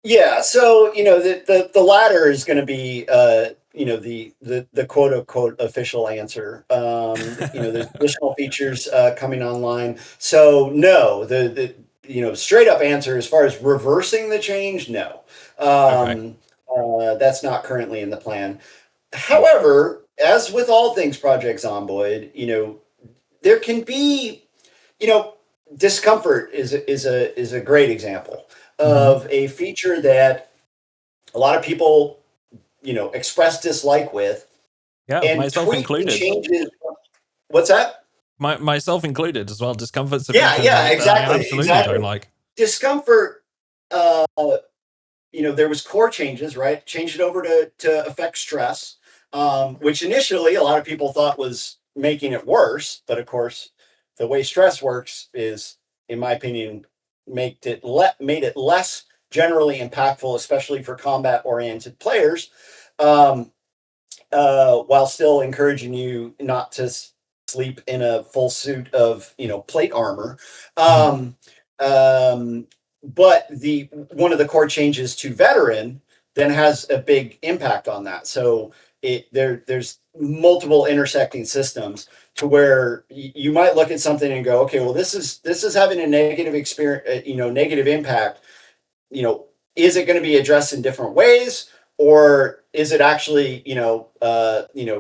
Yeah, so the latter is going to be the quote unquote official answer. There's additional features coming online. So no, the straight up answer as far as reversing the change, no. Okay. That's not currently in the plan. Yeah. However, as with all things Project Zomboid, there can be you know, discomfort is a great example Mm-hmm. of a feature that a lot of people, express dislike with Yeah, and myself tweak the included. changes. What's that? Myself included as well. Discomfort's a Yeah, feature yeah, that I exactly, absolutely don't exactly. like. Discomfort. Uh, there was core changes, right? Change it over to affect stress, which initially a lot of people thought was making it worse, but of course, the way stress works is, in my opinion, made it less generally impactful, especially for combat oriented players, um, while still encouraging you not to sleep in a full suit of plate armor. Mhm. Um, um, but the one of the core changes to veteran then has a big impact on that. So there's multiple intersecting systems to where you might look at something and go, okay, well this is having a negative experience, negative impact. Is it going to be addressed in different ways, or is it actually,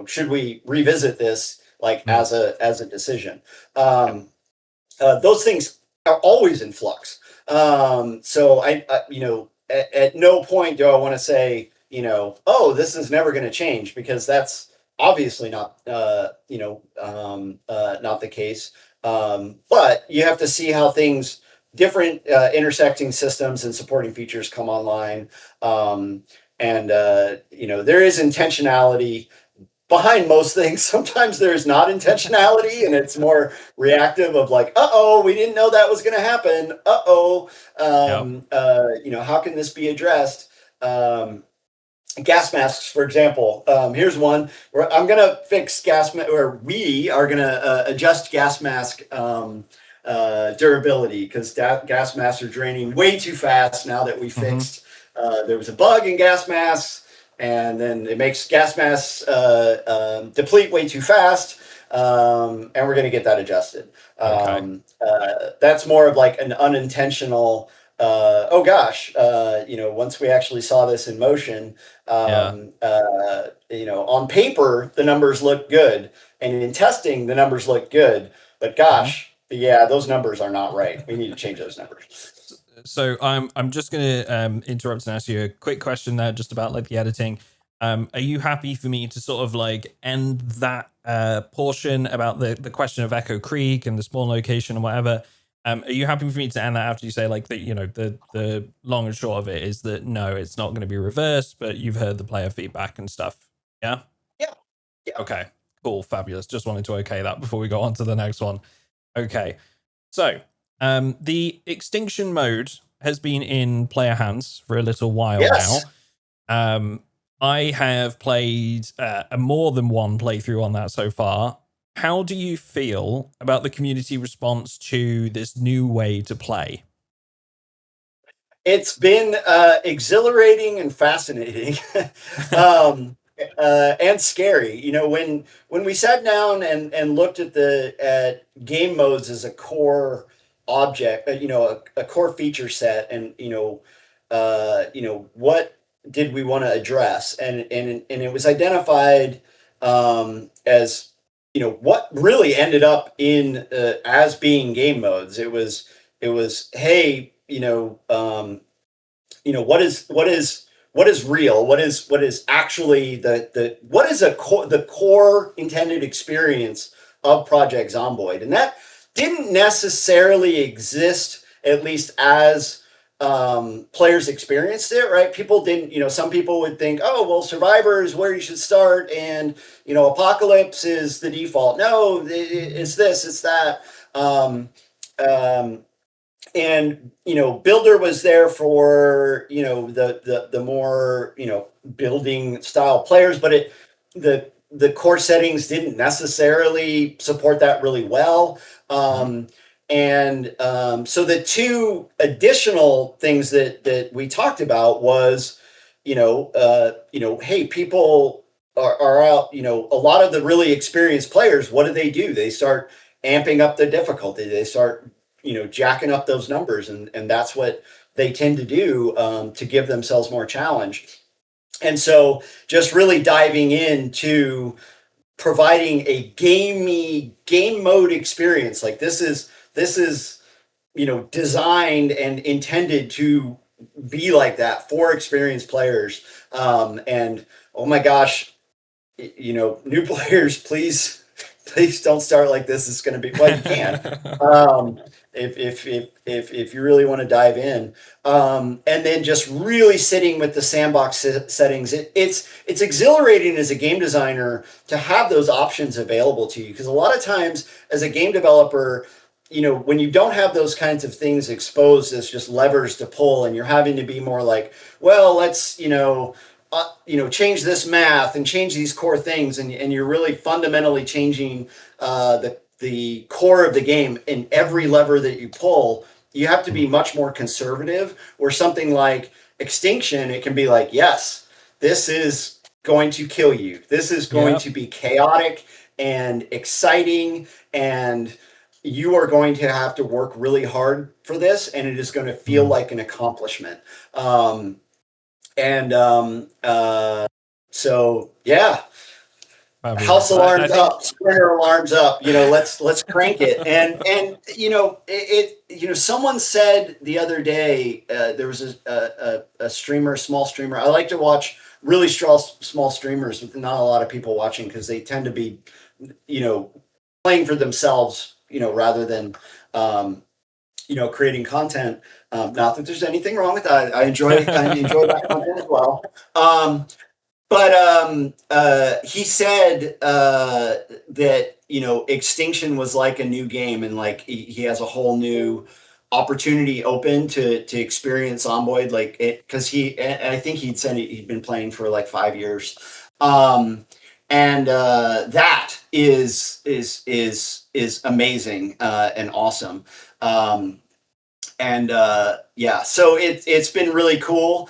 should we revisit this like Mm. as a decision? Yeah. Those things are always in flux. So at no point do I want to say, oh, this is never going to change, because that's obviously not the case. But you have to see how different intersecting systems and supporting features come online. And there is intentionality behind most things. Sometimes there's not intentionality and it's more reactive of like, uh-oh, we didn't know that was going to happen. Uh-oh. Yeah. How can this be addressed? Gas masks, for example. Here's one where I'm going to fix or we are going to adjust gas mask durability, because gas masks are draining way too fast now that we Mm-hmm. fixed. There was a bug in gas masks, and then it makes gas masks deplete way too fast, and we're going to get that adjusted. Okay. That's more of like an unintentional. Oh gosh, once we actually saw this in motion, Yeah. on paper the numbers look good, and in testing the numbers look good, but Mm-hmm. gosh, yeah, those numbers are not right. We need to change those numbers. So I'm just going to interrupt and ask you a quick question there, just about like the editing. Are you happy for me to sort of like end that portion about the question of Echo Creek and the spawn location and whatever? Are you happy for me to end that after you say like that? The long and short of it is that no, it's not going to be reversed, but you've heard the player feedback and stuff. Yeah. Yeah, yeah. Okay. Cool. Fabulous. Just wanted to okay that before we go on to the next one. Okay. So, the extinction mode has been in player hands for a little while now. Yes. I have played a more than one playthrough on that so far. How do you feel about the community response to this new way to play? It's been exhilarating and fascinating. um, and scary. When we sat down and looked at game modes as a core object, a core feature set, and what did we want to address, and it was identified as what really ended up in as being game modes. It was hey, what is real, what is actually what is the core intended experience of Project Zomboid, and that didn't necessarily exist, at least as players experienced it, right? People didn't, some people would think, oh, well, Survivor is where you should start, and Apocalypse is the default. No, it's this, it's that. And Builder was there for the more building style players, but the core settings didn't necessarily support that really well. So the two additional things that we talked about was hey, people are out, a lot of the really experienced players, what do? They start amping up the difficulty, they start jacking up those numbers, and that's what they tend to do to give themselves more challenge. And so just really diving into providing a game mode experience, like this is designed and intended to be like that for experienced players. And oh my gosh, new players, please don't start like this. It's going to be, well, you can. If you really want to dive in, and then just really sitting with the sandbox settings, it's exhilarating as a game designer to have those options available to you, because a lot of times as a game developer, when you don't have those kinds of things exposed as just levers to pull, and you're having to be more like, well, let's change this math and change these core things, and you're really fundamentally changing the core of the game in every lever that you pull. You have to be much more conservative. Where something like Extinction, it can be like, yes, this is going to kill you. This is going to be chaotic and exciting, and you are going to have to work really hard for this, and it is going to feel like an accomplishment. So yeah. House alarms up, Sprinter alarms up. Let's crank it. And someone said the other day, there was a streamer, small streamer. I like to watch really small streamers with not a lot of people watching, because they tend to be, playing for themselves, rather than, creating content. Not that there's anything wrong with that. I enjoy that content as well. But he said that Extinction was like a new game, and like he has a whole new opportunity open to experience Zomboid, like it, because I think he'd said he'd been playing for like 5 years, and that is amazing and awesome. Yeah, so it's been really cool.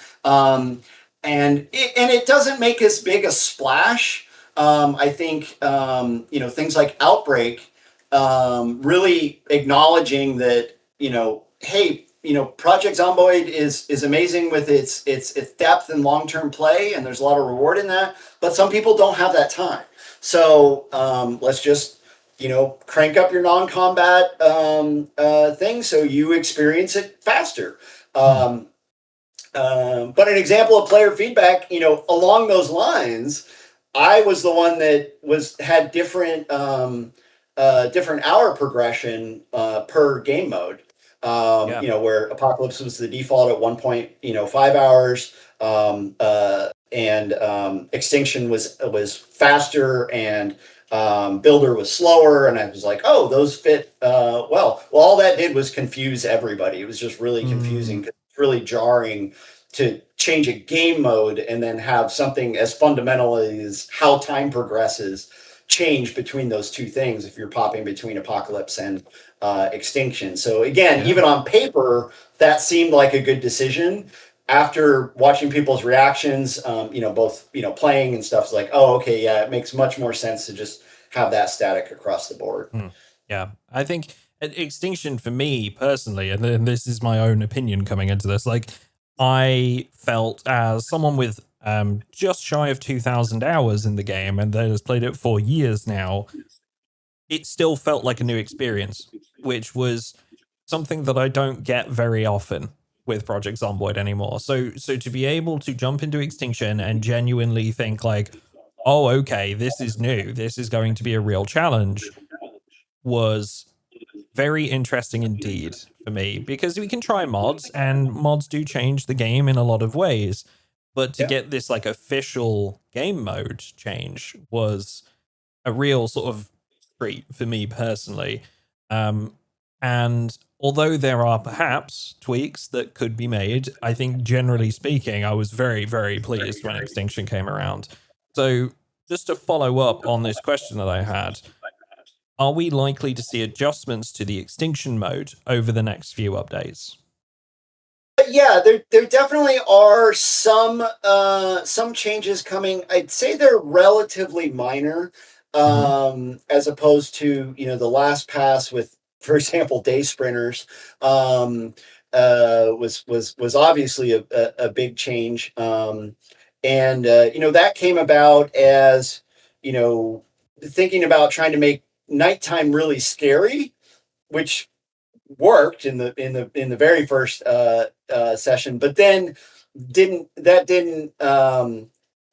And it doesn't make as big a splash. I think things like Outbreak, really acknowledging that hey, Project Zomboid is amazing with its depth and long-term play, and there's a lot of reward in that. But some people don't have that time, so let's just crank up your non-combat thing so you experience it faster. But an example of player feedback, along those lines, I was the one that had different hour progression per game mode. Where Apocalypse was the default at 1.5 hours, and Extinction was faster, and Builder was slower, and I was like, oh, those fit well. All that did was confuse everybody. It was just really confusing. Really jarring to change a game mode and then have something as fundamental as how time progresses change between those two things if you're popping between Apocalypse and Extinction. So again, even on paper, that seemed like a good decision. after watching people's reactions, both playing and stuff, it's like, oh, okay, yeah, it makes much more sense to just have that static across the board. Yeah, I think Extinction for me personally, and then this is my own opinion coming into this, like I felt as someone with just shy of 2,000 hours in the game and that has played it for years now, it still felt like a new experience, which was something that I don't get very often with Project Zomboid anymore. So to be able to jump into Extinction and genuinely think like, oh, okay, this is new, this is going to be a real challenge, was very interesting indeed for me, because we can try mods and mods do change the game in a lot of ways, but to get this like official game mode change was a real sort of treat for me personally. And although there are perhaps tweaks that could be made, I think generally speaking, I was very, very pleased when Extinction came around. So just to follow up on this question that I had, are we likely to see adjustments to the Extinction mode over the next few updates? Yeah, there definitely are some changes coming. I'd say they're relatively minor, as opposed to the last pass with, for example, day sprinters, was obviously a big change, and that came about as thinking about trying to make nighttime really scary, which worked in the very first session, but then didn't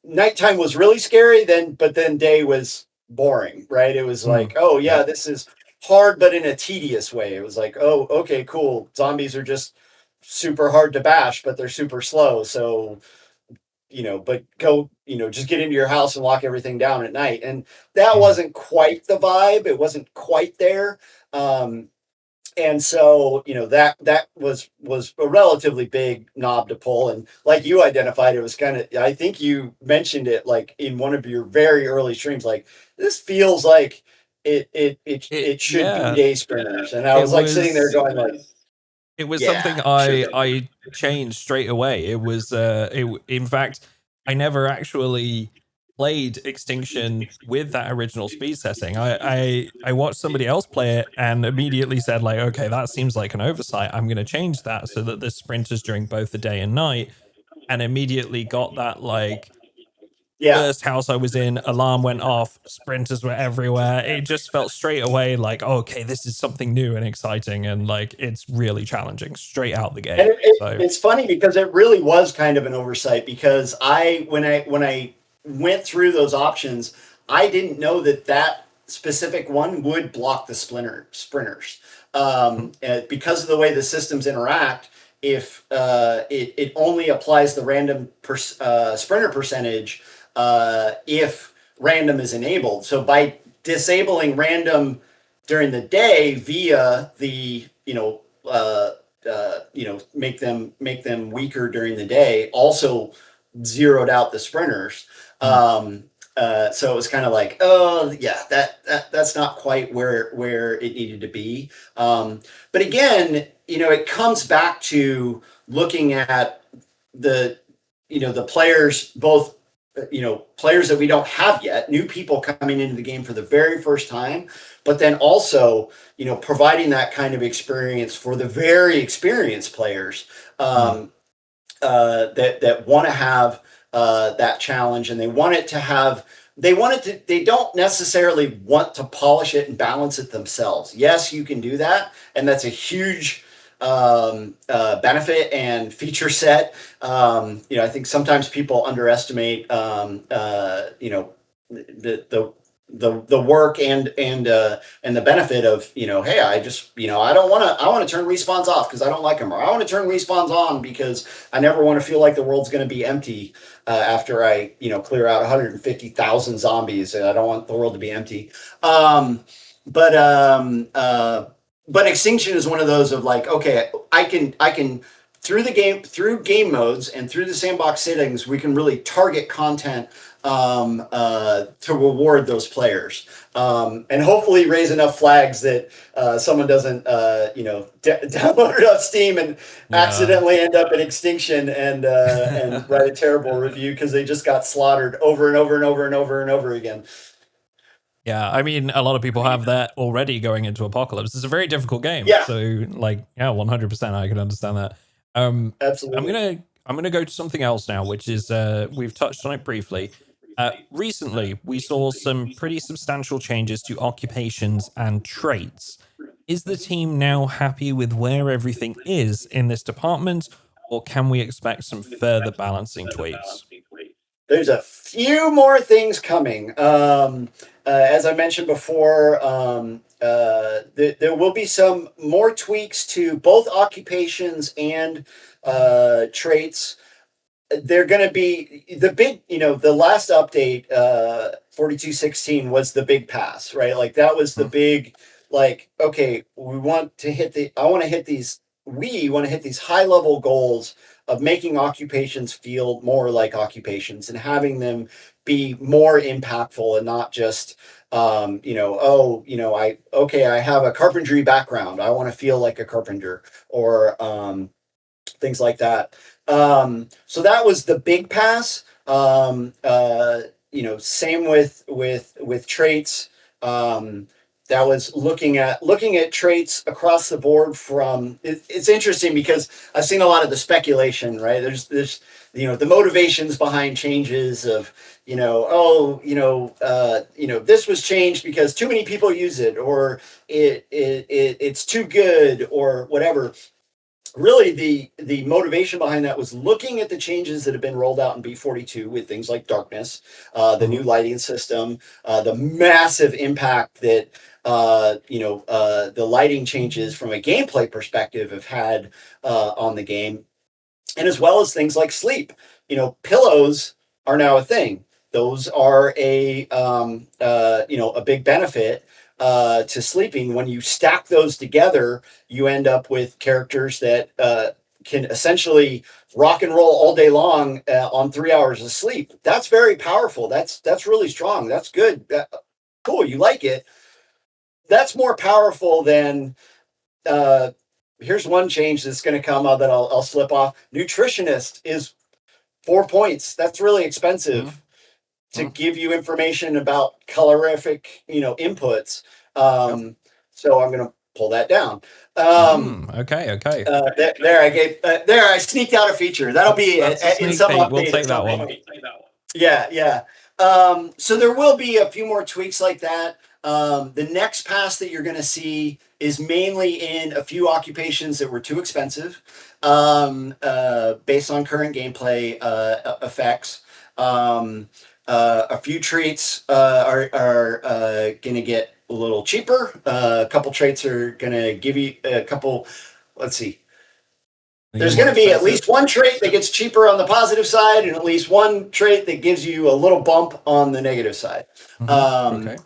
nighttime was really scary but then day was boring, right? It was like, oh yeah, this is hard but in a tedious way. It was like, oh, okay, cool, zombies are just super hard to bash but they're super slow, so but go, just get into your house and lock everything down at night. And that wasn't quite the vibe. It wasn't quite there. And so, that was a relatively big knob to pull. And like you identified, it was kind of, I think you mentioned it like in one of your very early streams, like this feels like it should be day sprinters. And I was like sitting there going like, it was something I changed straight away. It was in fact, I never actually played Extinction with that original speed setting. I watched somebody else play it and immediately said like, okay, that seems like an oversight. I'm going to change that so that the sprinters during both the day and night, and immediately got that like first house I was in, alarm went off, sprinters were everywhere. It just felt straight away like, oh, okay, this is something new and exciting, and like it's really challenging straight out the gate. It's funny because it really was kind of an oversight, because when I went through those options, I didn't know that specific one would block the sprinters, because of the way the systems interact. If it only applies the random sprinter percentage if random is enabled. So by disabling random during the day via the make them weaker during the day, also zeroed out the sprinters. So it was kind of like, oh yeah, that's not quite where it needed to be. But again, it comes back to looking at the players, both players that we don't have yet, new people coming into the game for the very first time, but then also providing that kind of experience for the very experienced players that want to have that challenge, and they don't necessarily want to polish it and balance it themselves. Yes, you can do that, and that's a huge benefit and feature set. I think sometimes people underestimate the work and the benefit of hey, I just I want to turn respawns off because I don't like them, or I want to turn respawns on because I never want to feel like the world's going to be empty after I clear out 150,000 zombies, and I don't want the world to be empty. But Extinction is one of those of like, okay, I can through game modes and through the sandbox settings, we can really target content to reward those players, and hopefully raise enough flags that someone doesn't download it off Steam and accidentally end up in Extinction and write a terrible review because they just got slaughtered over and over and over and over and over again. Yeah, I mean, a lot of people have that already going into Apocalypse. It's a very difficult game. Yeah. So, like, yeah, 100%, I can understand that. Absolutely. I'm gonna go to something else now, which is we've touched on it briefly. Recently, we saw some pretty substantial changes to occupations and traits. Is the team now happy with where everything is in this department, or can we expect some further balancing tweaks? There's a few more things coming. As I mentioned before, there will be some more tweaks to both occupations and traits. They're going to be the big, the last update, 4216 was the big pass, right? Like that was the big, like, okay, we want to hit these high level goals of making occupations feel more like occupations and having them be more impactful and not just, I have a carpentry background. I want to feel like a carpenter, or things like that. So that was the big pass. Same with traits. That was looking at traits across the board. It's interesting because I've seen a lot of the speculation, right? There's the motivations behind changes of, this was changed because too many people use it, or it's too good, or whatever. Really, the motivation behind that was looking at the changes that have been rolled out in B42 with things like darkness, the new lighting system, the massive impact that the lighting changes from a gameplay perspective have had on the game, and as well as things like sleep. Pillows are now a thing. Those are a big benefit to sleeping. When you stack those together, you end up with characters that can essentially rock and roll all day long on 3 hours of sleep. That's very powerful. That's really strong. That's good. Cool. You like it. That's more powerful than here's one change that's going to come that I'll slip off. Nutritionist is 4 points. That's really expensive to give you information about calorific, inputs. So I'm going to pull that down. Okay. There I sneaked out a feature. That'll be in some update. We'll take that one. Yeah. So there will be a few more tweaks like that. The next pass that you're going to see is mainly in a few occupations that were too expensive, based on current gameplay effects. A few traits are going to get a little cheaper. A couple traits are going to give you a couple. Let's see. There's going to be at least one trait that gets cheaper on the positive side, and at least one trait that gives you a little bump on the negative side. Okay.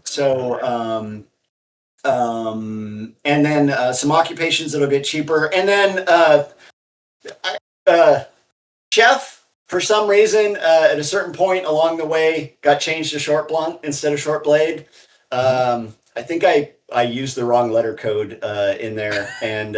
And then some occupations that'll get cheaper, and then chef, for some reason, at a certain point along the way, got changed to short blunt instead of short blade. I think I used the wrong letter code in there, and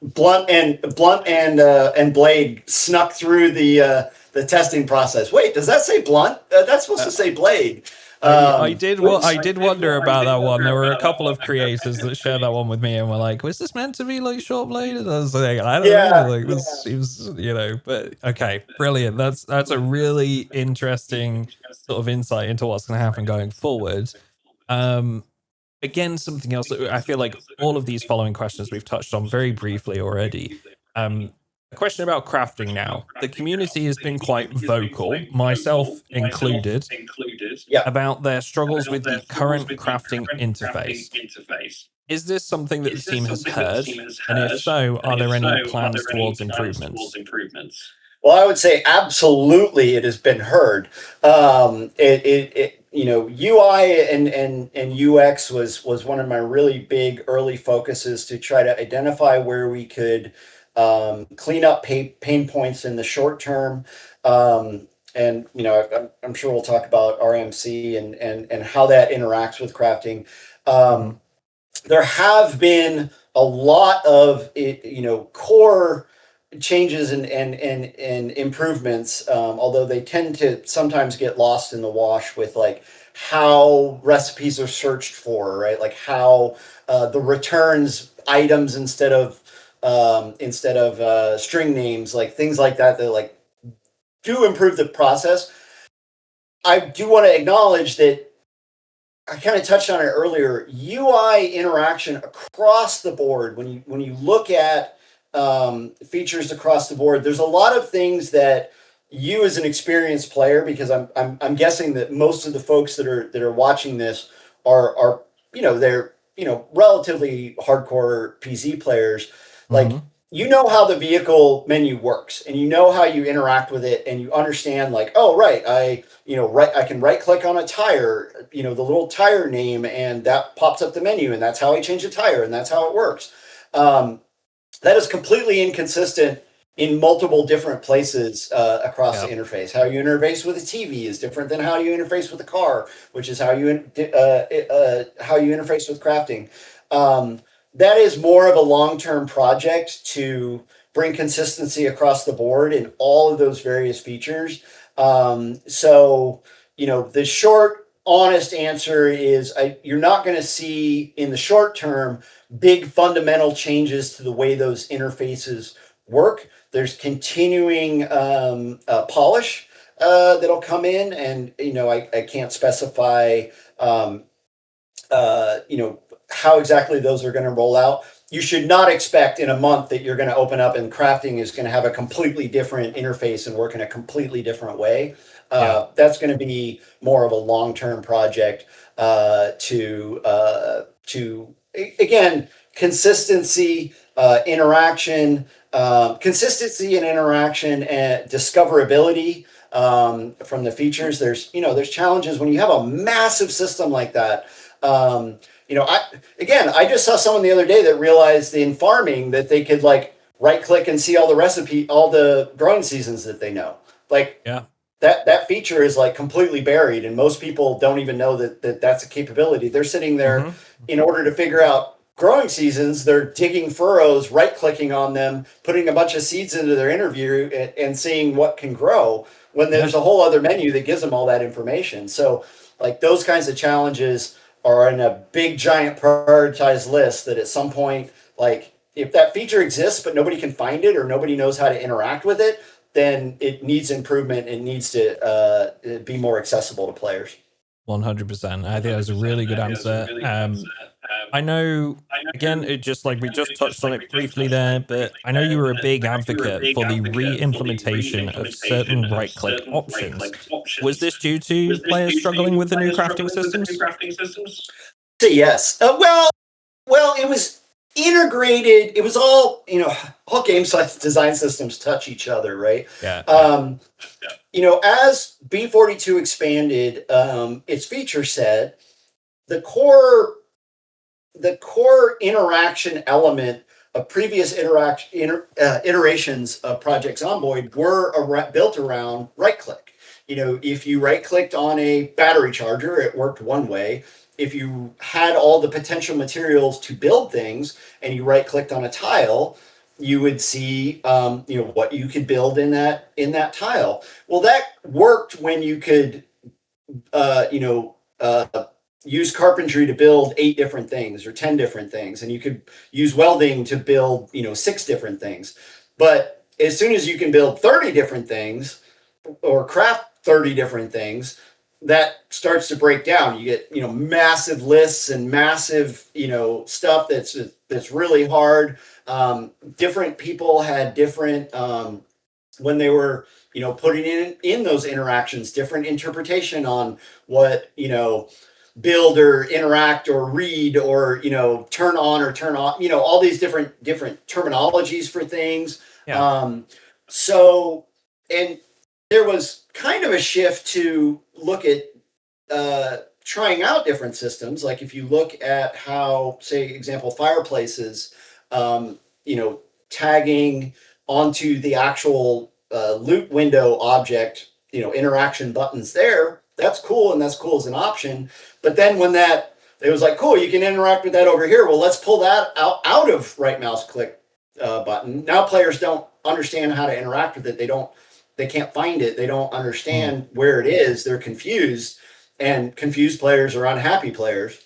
blunt and blade snuck through the testing process. Wait, does that say blunt? That's supposed to say blade. I did wonder about that one. There were a couple of creators that shared that one with me, and were like, "Was this meant to be like short blade?" And I was like, "I don't know." Like this seems, but okay, brilliant. That's a really interesting sort of insight into what's going to happen going forward. Again, something else that I feel like all of these following questions we've touched on very briefly already. A question about crafting now. The community has been quite vocal, myself included, about their struggles with the current crafting interface. Is this something that the team has heard? And if so, are there any plans towards improvements? Well, I would say absolutely it has been heard. UI and UX was one of my really big early focuses to try to identify where we could clean up pain points in the short term, and I'm sure we'll talk about RMC and how that interacts with crafting. There have been a lot of core changes and improvements, although they tend to sometimes get lost in the wash with like how recipes are searched for, right? Like how the returns items instead of string names, like things like that like do improve the process. I do want to acknowledge that I kind of touched on it earlier. UI interaction across the board, when you look at features across the board, there's a lot of things that you as an experienced player, because I'm guessing that most of the folks that are watching this are they're relatively hardcore PC players. Like how the vehicle menu works, and how you interact with it, and you understand like, oh right, I can right click on a tire, the little tire name, and that pops up the menu, and that's how I change a tire, and that's how it works. That is completely inconsistent in multiple different places across the interface. How you interface with a TV is different than how you interface with a car, which is how you interface with crafting. That is more of a long-term project to bring consistency across the board in all of those various features. So, the short, honest answer is you're not going to see in the short term big fundamental changes to the way those interfaces work. There's continuing polish that'll come in, and I can't specify how exactly those are going to roll out. You should not expect in a month that you're going to open up and crafting is going to have a completely different interface and work in a completely different way. That's going to be more of a long-term project to again, consistency, interaction, and discoverability from the features. There's challenges when you have a massive system like that. I just saw someone the other day that realized in farming that they could like right click and see all the growing seasons that they know. Like that feature is like completely buried, and most people don't even know that that's a capability. They're sitting there in order to figure out growing seasons. They're digging furrows, right clicking on them, putting a bunch of seeds into their interview and seeing what can grow, when there's a whole other menu that gives them all that information. So like those kinds of challenges are in a big giant prioritized list that at some point, like if that feature exists but nobody can find it or nobody knows how to interact with it, then it needs improvement. It needs to be more accessible to players. 100%. I think that's a really good answer. I know, again, it just like we just touched on it briefly there, but I know you were a big advocate for the re-implementation of certain right-click options. Was this due to players struggling with the new crafting systems? Yes. Well, it was integrated. It was all game design systems touch each other, right? As B42 expanded its feature set, the core interaction element of previous iterations of Project Zomboid were built around right click. If you right clicked on a battery charger, it worked one way. If you had all the potential materials to build things and you right clicked on a tile, you would see what you could build in that tile. Well, that worked when you could use carpentry to build 8 different things or 10 different things, and you could use welding to build 6 different things. But as soon as you can build 30 different things or craft 30 different things, that starts to break down. You get massive lists and massive stuff that's really hard. Different people had different when they were putting in those interactions, different interpretation on what build or interact or read or turn on or turn off, all these different terminologies for things. So, and there was kind of a shift to look at trying out different systems. Like if you look at how, say, example, fireplaces, tagging onto the actual loot window object interaction buttons there. That's cool, and that's cool as an option. But then when it was like, cool, you can interact with that over here. Well, let's pull that out of right mouse click button. Now players don't understand how to interact with it. They can't find it. They don't understand where it is. They're confused, and confused players are unhappy players.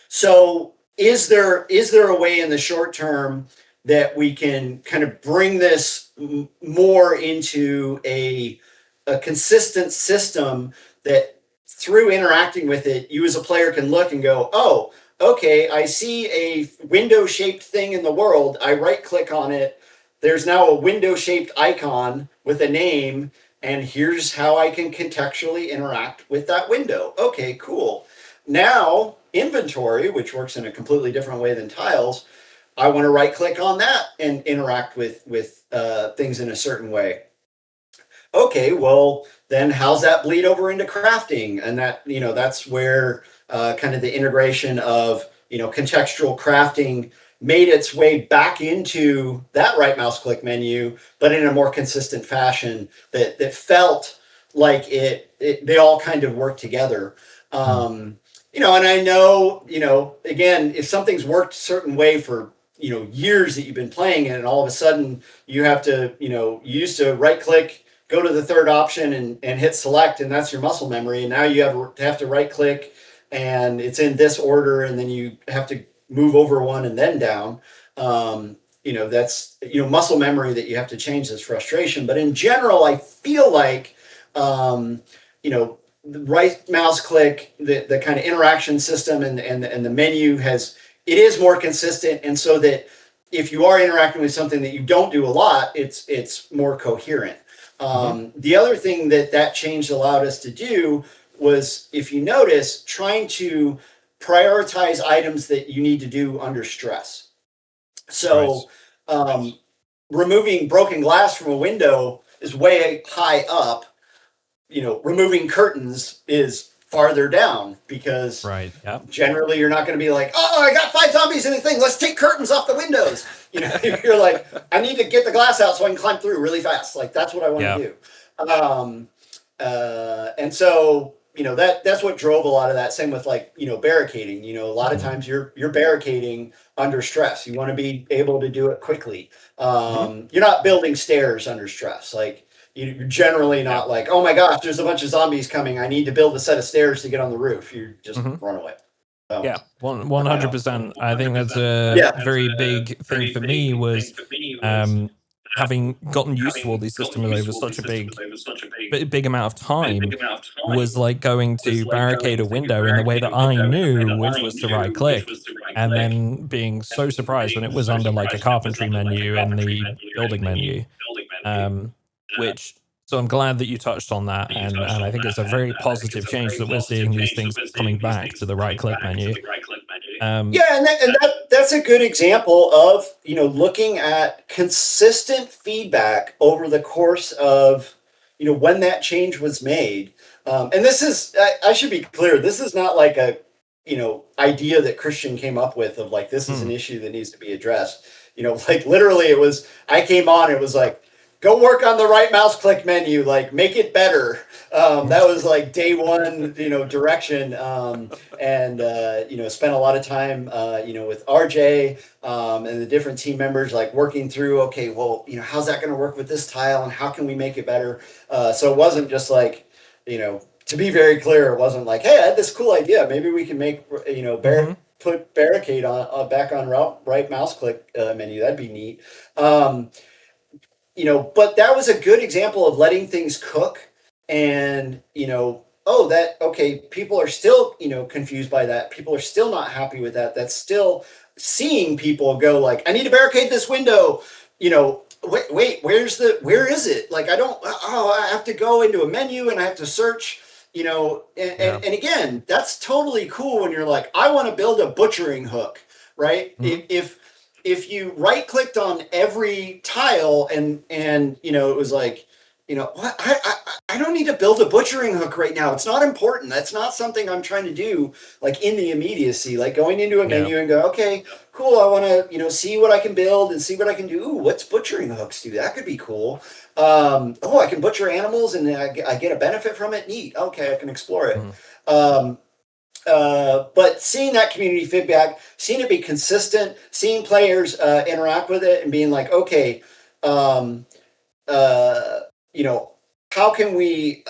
So is there a way in the short term that we can kind of bring this more into a consistent system that through interacting with it, you as a player can look and go, oh, okay, I see a window-shaped thing in the world. I right-click on it. There's now a window-shaped icon with a name, and here's how I can contextually interact with that window. Okay, cool. Now, inventory, which works in a completely different way than tiles, I want to right-click on that and interact with things in a certain way. Okay, well, then how's that bleed over into crafting? And that's where kind of the integration of, contextual crafting made its way back into that right mouse click menu, but in a more consistent fashion that felt like they all kind of work together. And I know, again, if something's worked a certain way for, years that you've been playing it, and all of a sudden you have to, you used to right click, go to the third option and hit select, and that's your muscle memory. And now you have to right click and it's in this order, and then you have to move over one and then down. That's, muscle memory that you have to change. This frustration. But in general, I feel like, the right mouse click, the kind of interaction system and the menu it is more consistent. And so that if you are interacting with something that you don't do a lot, it's more coherent. The other thing that change allowed us to do was, if you notice, trying to prioritize items that you need to do under stress. So removing broken glass from a window is way high up. Removing curtains is farther down, because generally you're not going to be like, oh, I got 5 zombies in the thing, let's take curtains off the windows. You're like, I need to get the glass out so I can climb through really fast. Like, that's what I want to do. And so, that's what drove a lot of that. Same with barricading. A lot of times you're barricading under stress. You want to be able to do it quickly. You're not building stairs under stress. Like, you're generally not like, oh my gosh, there's a bunch of zombies coming, I need to build a set of stairs to get on the roof. You just run away. So, 100%. I think that's a very big thing for me, was having gotten used to all these systems over such a big amount of time, was like going to barricade a window in the way that I knew, which was to right click, and then being so surprised when it was under like a carpentry menu in the building menu. So I'm glad that you touched on that, and I think it's a very positive change that we're seeing these things coming back to the right click menu. And that's a good example of looking at consistent feedback over the course of when that change was made. And this is, I should be clear, this is not like a idea that Christian came up with of like, this is an issue that needs to be addressed. Like literally I came on, it was like, go work on the right mouse click menu, like make it better. That was like day one, direction. And spent a lot of time, with RJ and the different team members, like working through, okay, well, how's that going to work with this tile and how can we make it better? So it wasn't just like, to be very clear, it wasn't like, hey, I had this cool idea. Maybe we can make, put barricade on back on right mouse click menu. That'd be neat. But that was a good example of letting things cook and, people are still, confused by that. People are still not happy with that. That's still seeing people go like, I need to barricade this window, wait, where is it? Like, I have to go into a menu and I have to search, and again, that's totally cool when you're like, I want to build a butchering hook, right? If you right clicked on every tile and it was like, what? I don't need to build a butchering hook right now. It's not important. That's not something I'm trying to do like in the immediacy, like going into a Yeah. menu and go, okay, cool. I want to, see what I can build and see what I can do. Ooh, what's butchering hooks do? That could be cool. Oh, I can butcher animals and I get a benefit from it. Neat. Okay, I can explore it. Mhm. Um, but seeing that community feedback, seeing it be consistent, seeing players interact with it and being like, okay, um, uh, you know, how can we,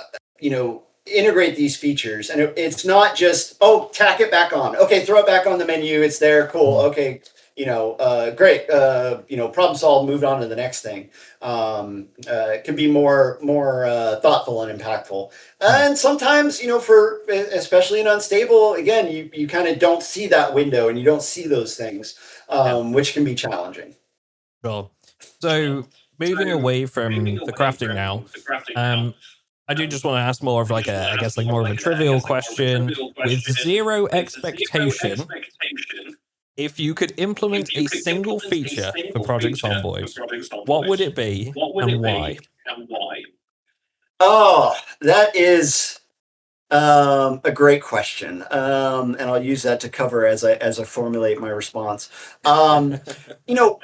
integrate these features? And it's not just, oh, tack it back on. Okay, throw it back on the menu. It's there. Cool. Mhm. Okay. Great. Problem solved. Moved on to the next thing. It can be more thoughtful and impactful. Mhm. And sometimes, for especially in unstable, again, you kind of don't see that window and you don't see those things, Yeah. which can be challenging. Sure. So moving away from the crafting now, um, I do just want to ask more of like a, I guess like more of a trivial question with zero expectation. If you could implement a single feature for Project Zomboid, what would it be and why? Oh, that is a great question, and I'll use that to cover as I formulate my response. You know,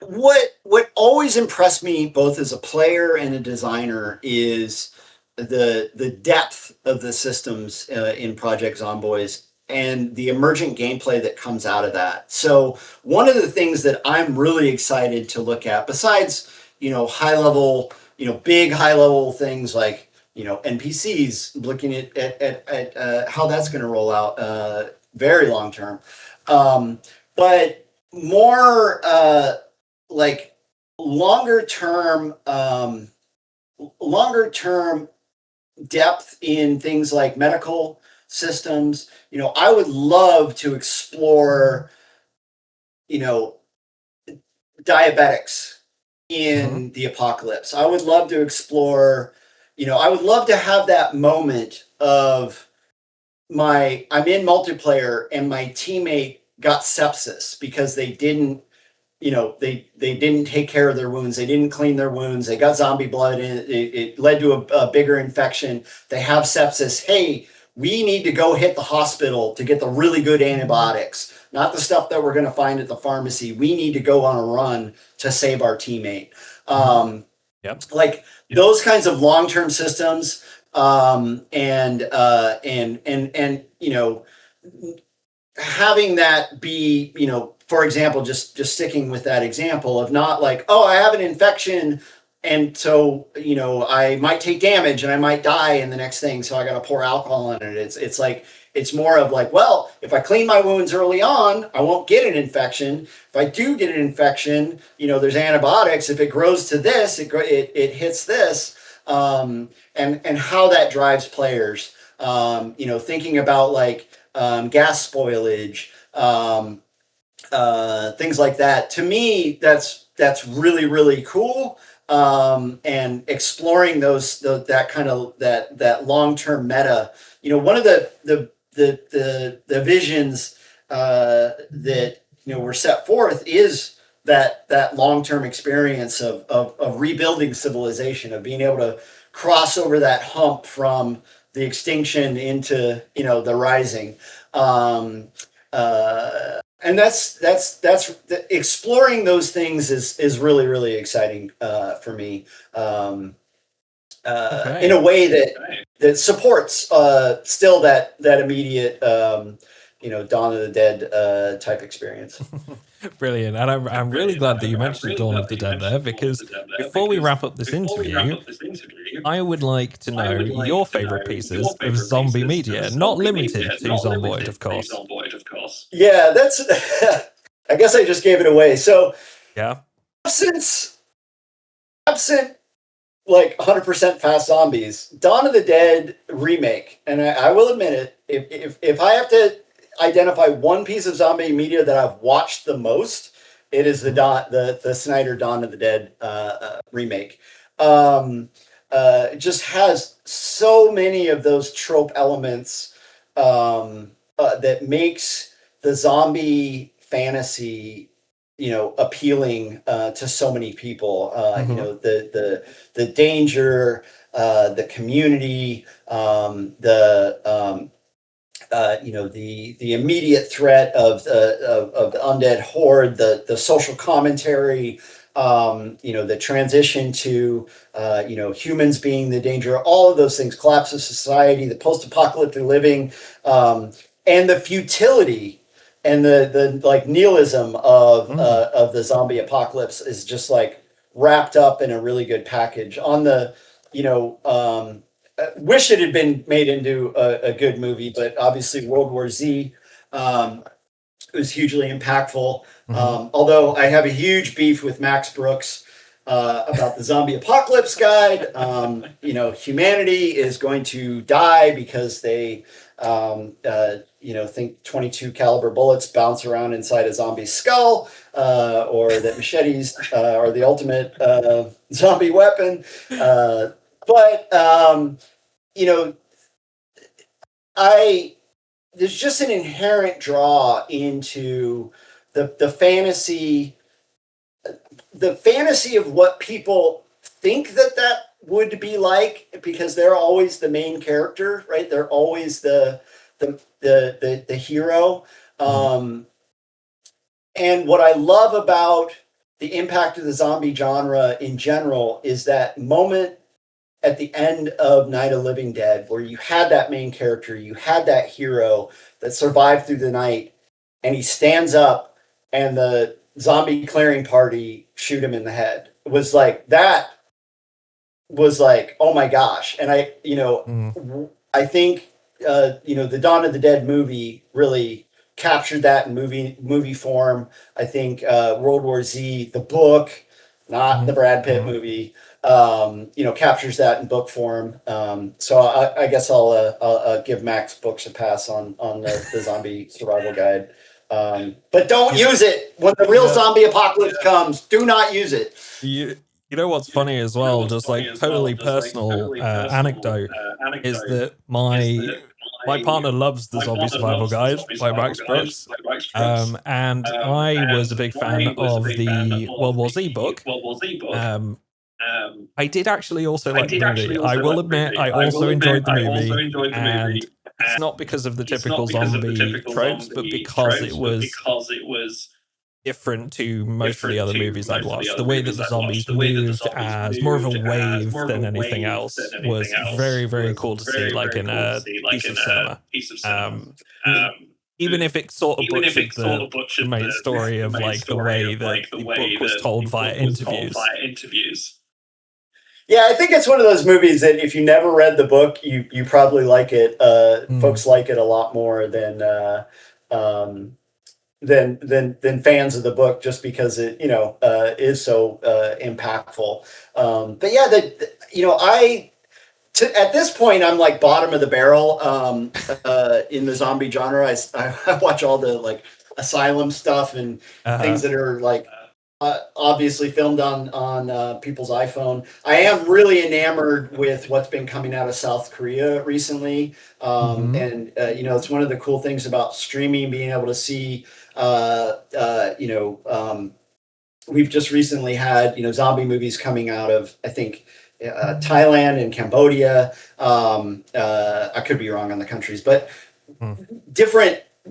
what always impressed me both as a player and a designer is the depth of the systems in Project Zomboid and the emergent gameplay that comes out of that. So one of the things that I'm really excited to look at, besides high level, big high level things like NPCs, looking at how that's going to roll out very long term, but more like longer term longer term depth in things like medical systems. I would love to explore you know diabetics Hmm. in the apocalypse. I would love to explore, I would love to have that moment of I'm in multiplayer and my teammate got sepsis because they didn't they didn't take care of their wounds. They didn't clean their wounds. They got zombie blood and it led to a bigger infection. They have sepsis. Hey, we need to go hit the hospital to get the really good antibiotics, not the stuff that we're going to find at the pharmacy. We need to go on a run to save our teammate. Hmm. Um, Yep. like those kinds of long-term systems, and having that be, for example, just sticking with that example of not like, oh, I have an infection and so I might take damage and I might die in the next thing, so I got to pour alcohol in it. It's like it's more of like, well, if I clean my wounds early on, I won't get an infection. If I do get an infection, there's antibiotics. If it grows to this, it hits this, and how that drives players. Thinking about like gas spoilage, things like that. To me, that's really really cool. And exploring that kind of that long term meta. One of the visions that were set forth is that long term experience of rebuilding civilization, of being able to cross over that hump from the extinction into the rising. um, and that's exploring those things is really really exciting for me, in Okay. a way that supports still that immediate Dawn of the Dead type experience. Brilliant. And I'm really glad that you mentioned Dawn of the Dead there because before we wrap up this interview, I would like to know your favorite pieces of zombie media, not limited to Zomboid, of course. Yeah, that's. I guess I just gave it away. So Yeah. absence absent like 100% fast zombies, Dawn of the Dead remake, and I will admit it, if I have to identify one piece of zombie media that I've watched the most, it is Mhm. the Snyder Dawn of the Dead remake. It just has so many of those trope elements, that makes the zombie fantasy appealing to so many people. Hmm. The danger, the community, the immediate threat of the undead horde, the social commentary, the transition to humans being the danger, all of those things, collapse of society, the post-apocalyptic living, and the futility and the like nihilism Mm. of the zombie apocalypse is just like wrapped up in a really good package. On the you know wish it had been made into a good movie, but obviously World War Z um, was hugely impactful. Hmm. Although I have a huge beef with Max Brooks about the zombie apocalypse guide. Humanity is going to die because they think 22 caliber bullets bounce around inside a zombie's skull, or that machetes are the ultimate zombie weapon. But you know, I there's just an inherent draw into the fantasy of what people think that would be like, because they're always the main character, right? They're always the hero. Hmm. And what I love about the impact of the zombie genre in general is that moment at the end of Night of Living Dead, where you had that main character, you had that hero that survived through the night, and he stands up, and the zombie clearing party shoot him in the head. It was like that was like, oh my gosh. And Mm. I think the Dawn of the Dead movie really captured that in movie form. I think World War Z, the book, not Hmm. the Brad Pitt Hmm. movie, captures that in book form. So I guess I'll give Max Books a pass on the zombie survival guide. But don't You, use it when the real yeah. zombie apocalypse comes. Do not use it. You, you know what's funny as well, just like totally personal anecdote, is that my partner loves the Zombie Survival Guide by Max Brooks. And I was a big fan of the World War Z book. Um, I did actually also like the movie. I will admit, I also enjoyed the movie, and it's not because of the typical zombie tropes, but because it was different to most of the other movies I'd watched. The way that the zombies moved as more of a wave than anything else was very, very cool to see, like in a piece of cinema. Um, Even if it sort of butchered the main story of like the way that the book was told via interviews. Yeah, I think it's one of those movies that if you never read the book, you probably like it. Mm. Folks like it a lot more um, than fans of the book, just because it is so impactful. But yeah, at this point I'm like bottom of the barrel in the zombie genre. I watch all the like Asylum stuff and things Uh, that are like obviously filmed on people's iPhone. I am really enamored with what's been coming out of South Korea recently, mhm. and it's one of the cool things about streaming, being able to see. We've just recently had zombie movies coming out of, I think, Thailand and Cambodia. I could be wrong on the countries, but Mm.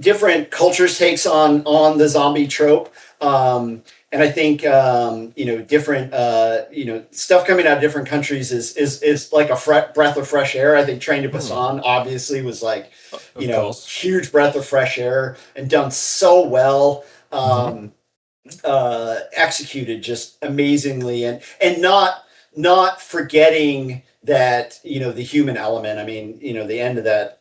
different cultures takes on the zombie trope. And I think different stuff coming out of different countries is like a breath of fresh air. I think Train to Mm. Busan obviously was like Of course. huge breath of fresh air and done so well. Mhm. Executed just amazingly, and not forgetting that the human element. I mean, the end of that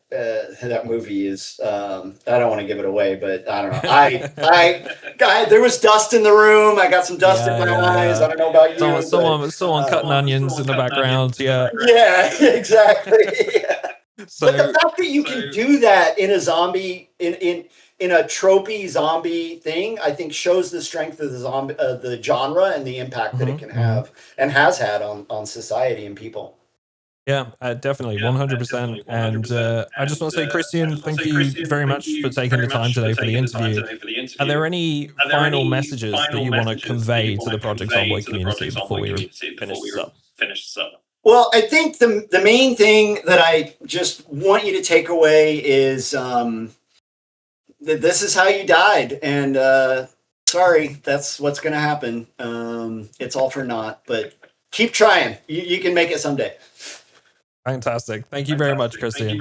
movie is I don't want to give it away, but I don't know. There was dust in the room. I got some dust in Yeah, my yeah, eyes. I yeah. don't know about you, but Someone cutting onions in the background. Yeah. yeah, exactly. But the So, fact that you can do that in a zombie in a tropey zombie thing, I think shows the strength of the genre and the impact that it mhm, can mhm. have and has had on society and people. Yeah, definitely, 100%. And I just want to say, Christian, thank you very much for taking the time today for the interview. Are there any final messages that you want to convey to the Project Zomboid community before we finish this up? Well, I think the main thing that I just want you to take away is that this is how you died, and sorry, that's what's going to happen. It's all for naught, but keep trying. You can make it someday. Fantastic. Thank you very much, Christian.